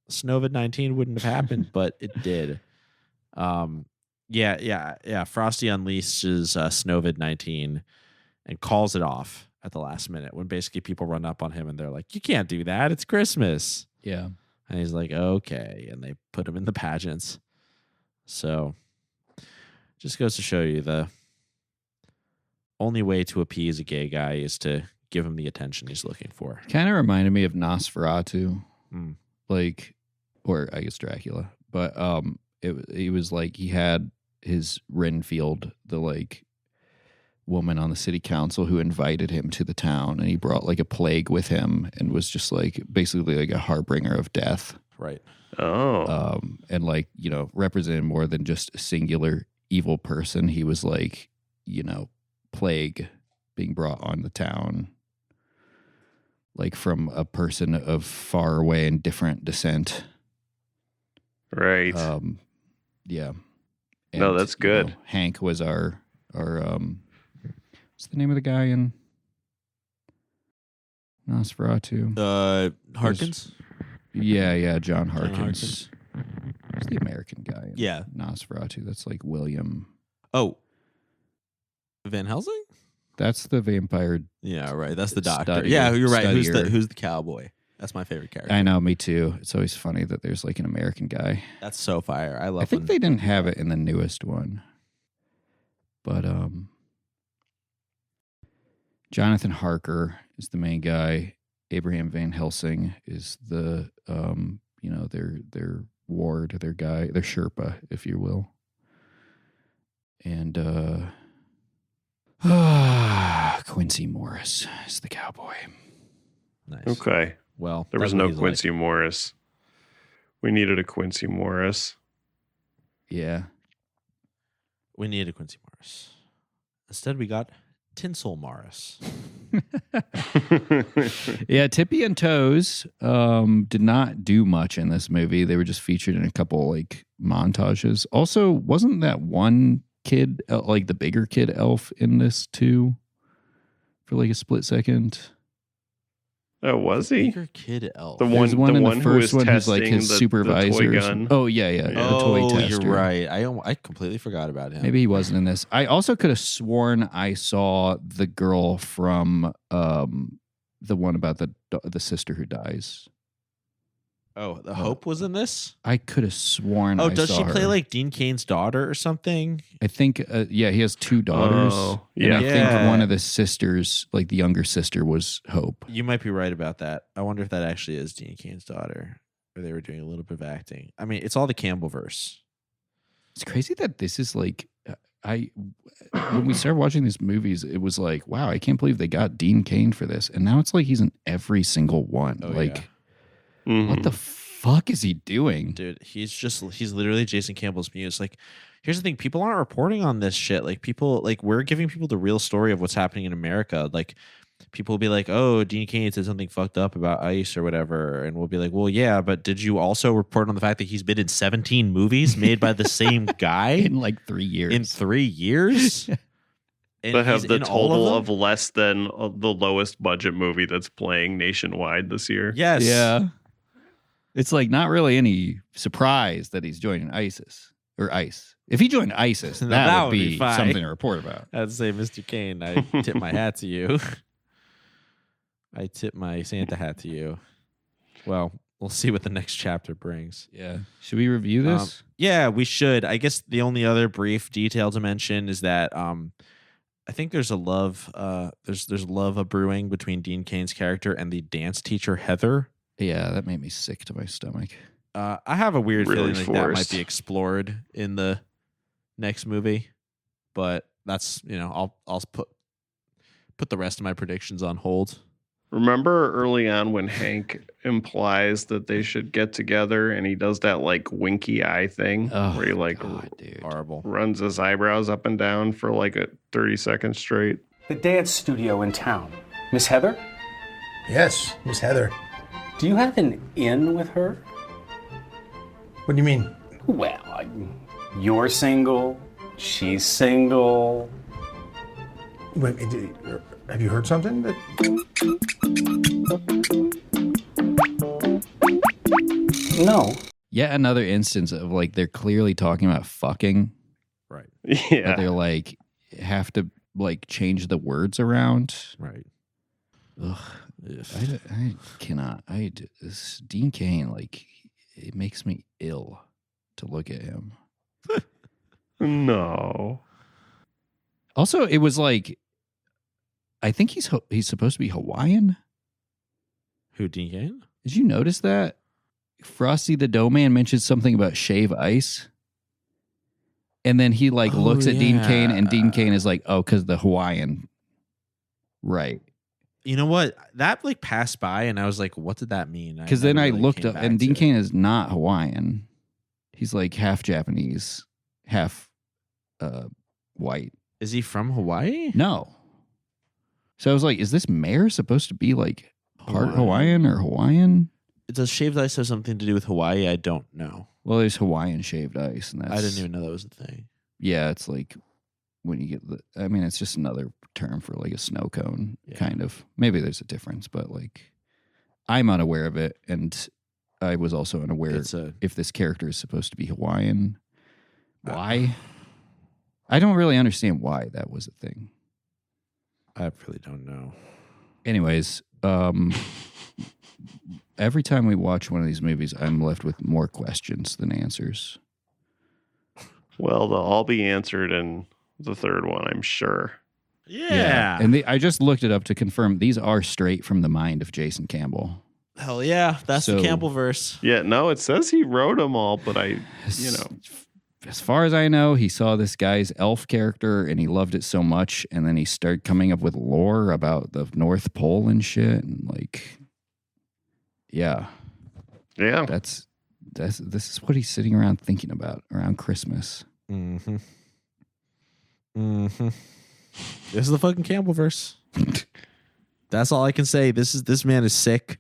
[SPEAKER 4] Snowvid-19 wouldn't have happened, but it did. Yeah. Frosty unleashes Snowvid-19 and calls it off at the last minute when basically people run up on him and they're like, you can't do that. It's Christmas.
[SPEAKER 5] Yeah.
[SPEAKER 4] And he's like, okay. And they put him in the pageants. So just goes to show you the only way to appease a gay guy is to give him the attention he's looking for.
[SPEAKER 5] Kind of reminded me of Nosferatu.
[SPEAKER 4] Mm.
[SPEAKER 5] Like, or I guess Dracula. But it was like he had his Renfield, the like woman on the city council who invited him to the town, and he brought like a plague with him and was just like basically like a harbinger of death.
[SPEAKER 4] Right.
[SPEAKER 3] Oh.
[SPEAKER 5] And like, you know, represented more than just a singular evil person. He was like, you know, plague being brought on the town, like from a person of far away and different descent.
[SPEAKER 3] Right.
[SPEAKER 5] Yeah. And,
[SPEAKER 3] no, that's good.
[SPEAKER 5] You know, Hank was our what's the name of the guy in Nosferatu?
[SPEAKER 4] Harkins?
[SPEAKER 5] Yeah, John Harkins. Who's the American guy in
[SPEAKER 4] Yeah.
[SPEAKER 5] Nosferatu? That's like William.
[SPEAKER 4] Oh. Van Helsing?
[SPEAKER 5] That's the vampire.
[SPEAKER 4] Yeah, right. That's the doctor.
[SPEAKER 5] Studier.
[SPEAKER 4] Yeah, you're right.
[SPEAKER 5] Studier.
[SPEAKER 4] Who's the cowboy? That's my favorite character.
[SPEAKER 5] I know, me too. It's always funny that there's like an American guy.
[SPEAKER 4] That's so fire. I
[SPEAKER 5] think they didn't have it in the newest one. But Jonathan Harker is the main guy. Abraham Van Helsing is the their ward, their guy, their Sherpa, if you will. And Quincy Morris is the cowboy.
[SPEAKER 4] Nice.
[SPEAKER 3] Okay.
[SPEAKER 4] Well,
[SPEAKER 3] there was no Quincy Morris. We needed a Quincy Morris.
[SPEAKER 5] Yeah.
[SPEAKER 4] We needed a Quincy Morris. Instead, we got Tinsel Morris.
[SPEAKER 5] Yeah, Tippee and Toes did not do much in this movie. They were just featured in a couple like montages. Also, wasn't that one kid, like the bigger kid elf in this too, for like a split second.
[SPEAKER 3] Oh, was he?
[SPEAKER 4] Bigger kid elf.
[SPEAKER 5] There's one in the
[SPEAKER 3] who
[SPEAKER 5] first
[SPEAKER 3] was
[SPEAKER 5] one who's like his
[SPEAKER 3] testing
[SPEAKER 5] supervisor.
[SPEAKER 3] the toy
[SPEAKER 5] or
[SPEAKER 3] gun.
[SPEAKER 5] something. Oh yeah. The toy
[SPEAKER 4] Oh,
[SPEAKER 5] tester.
[SPEAKER 4] you're right. I completely forgot about him.
[SPEAKER 5] Maybe he wasn't in this. I also could have sworn I saw the girl from the one about the sister who dies.
[SPEAKER 4] Oh, the Hope was in this?
[SPEAKER 5] I could have sworn.
[SPEAKER 4] Oh,
[SPEAKER 5] I
[SPEAKER 4] does
[SPEAKER 5] saw
[SPEAKER 4] she play
[SPEAKER 5] her.
[SPEAKER 4] like Dean Cain's daughter or something?
[SPEAKER 5] I think, yeah, he has two daughters.
[SPEAKER 3] Oh,
[SPEAKER 5] And
[SPEAKER 3] yeah.
[SPEAKER 5] I
[SPEAKER 4] Yeah.
[SPEAKER 5] think one of the sisters, like the younger sister, was Hope.
[SPEAKER 4] You might be right about that. I wonder if that actually is Dean Cain's daughter, or they were doing a little bit of acting. I mean, it's all the Campbell verse.
[SPEAKER 5] It's crazy that this is like, when we started watching these movies, it was like, wow, I can't believe they got Dean Cain for this. And now it's like he's in every single one.
[SPEAKER 4] Oh,
[SPEAKER 5] like,
[SPEAKER 3] Mhm.
[SPEAKER 5] what the fuck is he doing?
[SPEAKER 4] Dude, he's literally Jason Campbell's muse. Like, here's the thing, people aren't reporting on this shit. Like, people, like, we're giving people the real story of what's happening in America. Like, people will be like, oh, Dean Cain said something fucked up about ICE or whatever. And we'll be like, well, yeah, but did you also report on the fact that he's been in 17 movies made by the same guy
[SPEAKER 5] In like 3 years.
[SPEAKER 4] in 3 years? And
[SPEAKER 3] That have
[SPEAKER 4] he's
[SPEAKER 3] the
[SPEAKER 4] in all
[SPEAKER 3] total
[SPEAKER 4] of
[SPEAKER 3] of
[SPEAKER 4] them?
[SPEAKER 3] less than the lowest budget movie that's playing nationwide this year.
[SPEAKER 4] Yes.
[SPEAKER 5] Yeah. It's like not really any surprise that he's joining ISIS or ICE. If he joined ISIS,
[SPEAKER 4] That
[SPEAKER 5] that would
[SPEAKER 4] would be
[SPEAKER 5] be
[SPEAKER 4] fine.
[SPEAKER 5] something to report about.
[SPEAKER 4] I'd say, Mr. Cain, I tip my hat to you. I tip my Santa hat to you. Well, we'll see what the next chapter brings.
[SPEAKER 5] Yeah. Should we review this?
[SPEAKER 4] Yeah, we should. I guess the only other brief detail to mention is that I think there's a love there's love of brewing between Dean Cain's character and the dance teacher Heather.
[SPEAKER 5] Yeah, that made me sick to my stomach.
[SPEAKER 4] I have a weird
[SPEAKER 3] Really
[SPEAKER 4] feeling like that might
[SPEAKER 3] forced.
[SPEAKER 4] be explored in the next movie, but that's, I'll put the rest of my predictions on hold.
[SPEAKER 3] Remember early on when Hank implies that they should get together and he does that like winky eye thing
[SPEAKER 5] Oh,
[SPEAKER 3] where he like
[SPEAKER 5] God, dude.
[SPEAKER 4] Horrible.
[SPEAKER 3] runs his eyebrows up and down for like a 30 seconds straight.
[SPEAKER 7] The dance studio in town. Miss Heather?
[SPEAKER 8] Yes, Miss Heather.
[SPEAKER 7] Do you have an in with her?
[SPEAKER 8] What do you mean?
[SPEAKER 7] Well, you're single, she's single.
[SPEAKER 8] Wait, have you heard something?
[SPEAKER 7] No.
[SPEAKER 5] Yet another instance of like they're clearly talking about fucking,
[SPEAKER 4] Right.
[SPEAKER 5] but
[SPEAKER 3] Yeah.
[SPEAKER 5] they're like have to like change the words around.
[SPEAKER 4] Right.
[SPEAKER 5] Ugh. I cannot. This Dean Cain, like, it makes me ill to look at him.
[SPEAKER 3] No.
[SPEAKER 5] Also, it was like, I think he's supposed to be Hawaiian.
[SPEAKER 4] Who, Dean Cain?
[SPEAKER 5] Did you notice that? Frosty the Dough Man mentioned something about shave ice. And then he like
[SPEAKER 4] Oh,
[SPEAKER 5] looks at Dean Cain, and Dean
[SPEAKER 4] yeah.
[SPEAKER 5] Cain is like, oh, because the Hawaiian. Right.
[SPEAKER 4] You know what? That like passed by, and I was like, "What did that mean?"
[SPEAKER 5] Because then I looked up, and Dean
[SPEAKER 4] Cain.
[SPEAKER 5] Cain is not Hawaiian. He's like half Japanese, half white.
[SPEAKER 4] Is he from Hawaii?
[SPEAKER 5] No. So I was like, is this mayor supposed to be like part
[SPEAKER 4] Hawaiian.
[SPEAKER 5] Hawaiian or Hawaiian?
[SPEAKER 4] Does shaved ice have something to do with Hawaii? I don't know.
[SPEAKER 5] Well, there's Hawaiian shaved ice, and that's
[SPEAKER 4] I didn't even know that was a thing.
[SPEAKER 5] Yeah, it's like when you get I mean, it's just another term for like a snow cone,
[SPEAKER 4] Yeah.
[SPEAKER 5] kind of. Maybe there's a difference, but like I'm unaware of it, and I was also unaware
[SPEAKER 4] It's a
[SPEAKER 5] if this character is supposed to be Hawaiian. Why? I don't really understand why that was a thing.
[SPEAKER 4] I really don't know.
[SPEAKER 5] Anyways, every time we watch one of these movies, I'm left with more questions than answers.
[SPEAKER 3] Well, they'll all be answered in the third one, I'm sure.
[SPEAKER 4] Yeah.
[SPEAKER 5] And I just looked it up to confirm these are straight from the mind of Jason Campbell.
[SPEAKER 4] Hell yeah. That's
[SPEAKER 5] So-
[SPEAKER 4] the Campbell verse.
[SPEAKER 3] Yeah, no, it says he wrote them all, but
[SPEAKER 5] As far as I know, he saw this guy's elf character and he loved it so much, and then he started coming up with lore about the North Pole and shit, and like, yeah,
[SPEAKER 3] yeah.
[SPEAKER 5] this is what he's sitting around thinking about around Christmas.
[SPEAKER 4] Mm-hmm. Mm-hmm. This is the fucking Campbell verse. That's all I can say. This man is sick.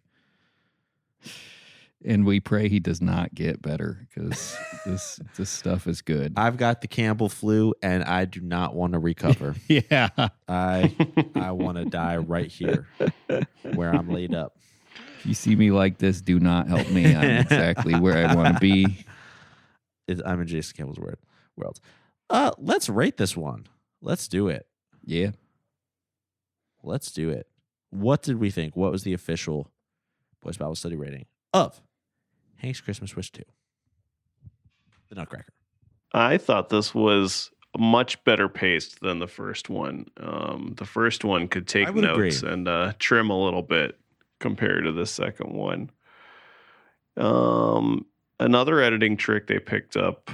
[SPEAKER 5] And we pray he does not get better because this stuff is good.
[SPEAKER 4] I've got the Campbell flu, and I do not want to recover.
[SPEAKER 5] Yeah.
[SPEAKER 4] I want to die right here where I'm laid up.
[SPEAKER 5] If you see me like this, do not help me. I'm exactly where I want to be.
[SPEAKER 4] I'm in Jason Campbell's world. Let's rate this one. Let's do it.
[SPEAKER 5] Yeah.
[SPEAKER 4] Let's do it. What did we think? What was the official Boys Bible Study rating of Hank's Christmas Wish 2? The Nutcracker.
[SPEAKER 3] I thought this was much better paced than the first one. The first one could take notes and trim a little bit compared to the second one. Another editing trick they picked up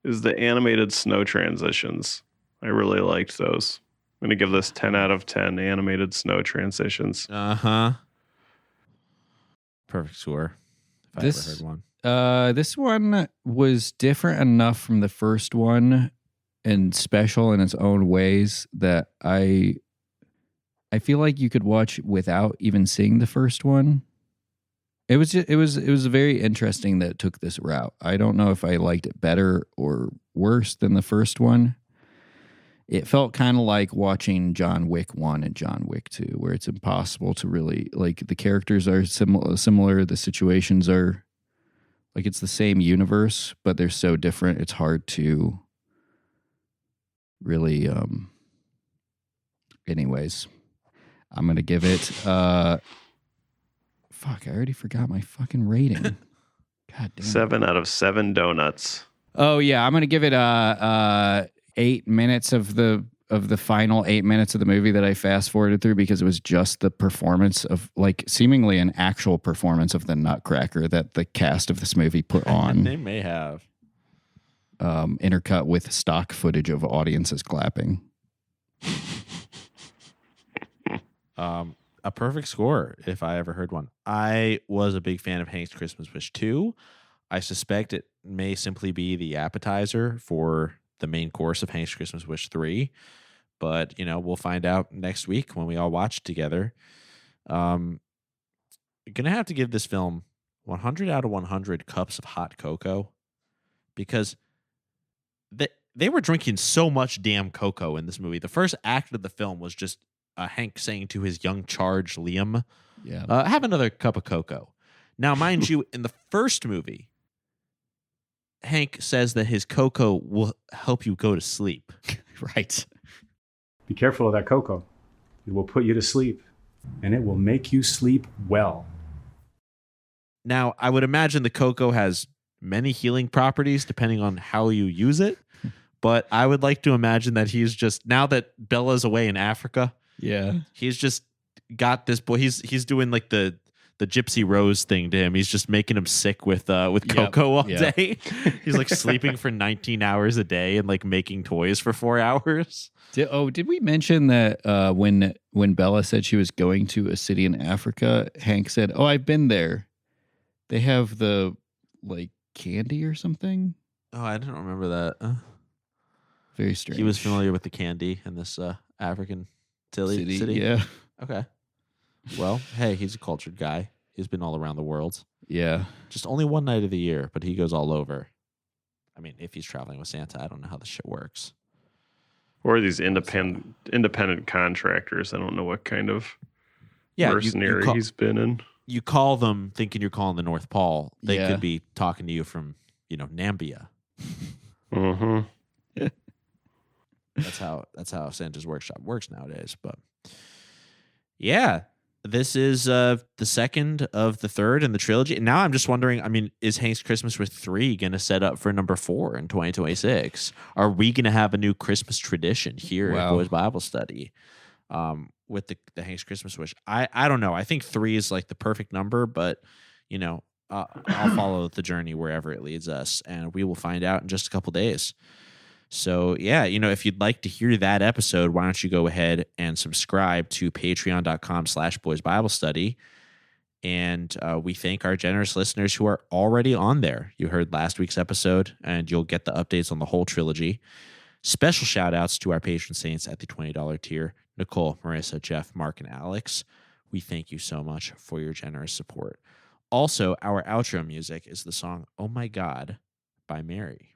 [SPEAKER 3] is the animated snow transitions. I really liked those. I'm going to give this 10 out of 10 animated snow transitions.
[SPEAKER 4] Uh-huh. Perfect score. If I ever heard one.
[SPEAKER 5] This one was different enough from the first one and special in its own ways that I feel like you could watch without even seeing the first one. It was very interesting that it took this route. I don't know if I liked it better or worse than the first one. It felt kind of like watching John Wick 1 and John Wick 2, where it's impossible to really, like, the characters are similar, the situations are, like, it's the same universe, but they're so different, it's hard to really, anyways, I'm going to give it, I already forgot my fucking rating. God damn.
[SPEAKER 3] 7 out of 7 donuts.
[SPEAKER 5] Oh, yeah, I'm going to give it 8 minutes of the final 8 minutes of the movie that I fast forwarded through because it was just the performance of, like, seemingly an actual performance of the Nutcracker that the cast of this movie put on.
[SPEAKER 4] They may have.
[SPEAKER 5] Intercut with stock footage of audiences clapping.
[SPEAKER 4] A perfect score, if I ever heard one. I was a big fan of Hank's Christmas Wish 2. I suspect it may simply be the appetizer for the main course of Hank's Christmas Wish 3. But, we'll find out next week when we all watch it together. Gonna have to give this film 100 out of 100 cups of hot cocoa because they were drinking so much damn cocoa in this movie. The first act of the film was just Hank saying to his young charge, Liam, have another cup of cocoa. Now, mind you, in the first movie, Hank says that his cocoa will help you go to sleep.
[SPEAKER 5] Right.
[SPEAKER 8] Be careful of that cocoa. It will put you to sleep, and it will make you sleep well.
[SPEAKER 4] Now, I would imagine the cocoa has many healing properties depending on how you use it, but I would like to imagine that he's just, now that Bella's away in Africa, he's just got this boy. He's doing like the Gypsy Rose thing to him. He's just making him sick with cocoa all day. He's like sleeping for 19 hours a day and like making toys for 4 hours.
[SPEAKER 5] Did we mention that when Bella said she was going to a city in Africa, Hank said, "Oh, I've been there. They have the like candy or something."
[SPEAKER 4] Oh, I didn't remember that.
[SPEAKER 5] Very strange.
[SPEAKER 4] He was familiar with the candy in this African city.
[SPEAKER 5] Yeah.
[SPEAKER 4] Okay. Well, hey, he's a cultured guy. He's been all around the world.
[SPEAKER 5] Yeah.
[SPEAKER 4] Just only one night of the year, but he goes all over. I mean, if he's traveling with Santa, I don't know how this shit works.
[SPEAKER 3] Or these independent contractors. I don't know what kind of mercenary he's been in.
[SPEAKER 4] You call them thinking you're calling the North Pole. They
[SPEAKER 5] Yeah.
[SPEAKER 4] could be talking to you from, Nambia.
[SPEAKER 3] Mm-hmm.
[SPEAKER 4] That's how Santa's workshop works nowadays. But yeah, this is the second of the third in the trilogy. And now I'm just wondering, I mean, is Hank's Christmas with 3 going to set up for number 4 in 2026? Are we going to have a new Christmas tradition here at Boys Bible Study with the Hank's Christmas Wish? I don't know. I think 3 is like the perfect number, but I'll follow the journey wherever it leads us, and we will find out in just a couple days. So, yeah, if you'd like to hear that episode, why don't you go ahead and subscribe to patreon.com/Boys Bible Study. And we thank our generous listeners who are already on there. You heard last week's episode, and you'll get the updates on the whole trilogy. Special shout outs to our patron saints at the $20 tier, Nicole, Marissa, Jeff, Mark, and Alex. We thank you so much for your generous support. Also, our outro music is the song Oh My God by Mary.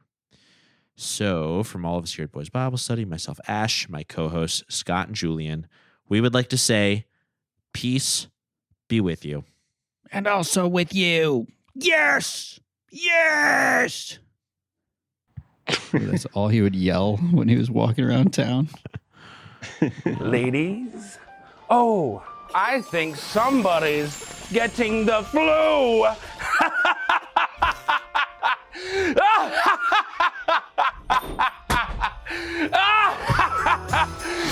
[SPEAKER 4] So, from all of us here at Boys Bible Study, myself, Ash, my co-hosts, Scott and Julian, we would like to say, peace be with you.
[SPEAKER 5] And also with you. Yes! Yes! That's all he would yell when he was walking around town.
[SPEAKER 1] Ladies? Oh, I think somebody's getting the flu!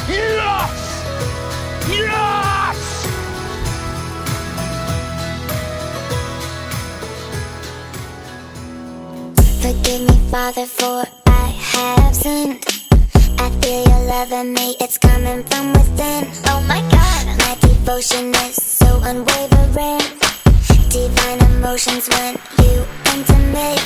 [SPEAKER 1] Yes! Yes!
[SPEAKER 9] Forgive me, Father, for I have sinned. I feel your love in me, it's coming from within. Oh my God, my devotion is so unwavering. Divine emotions when you enter me.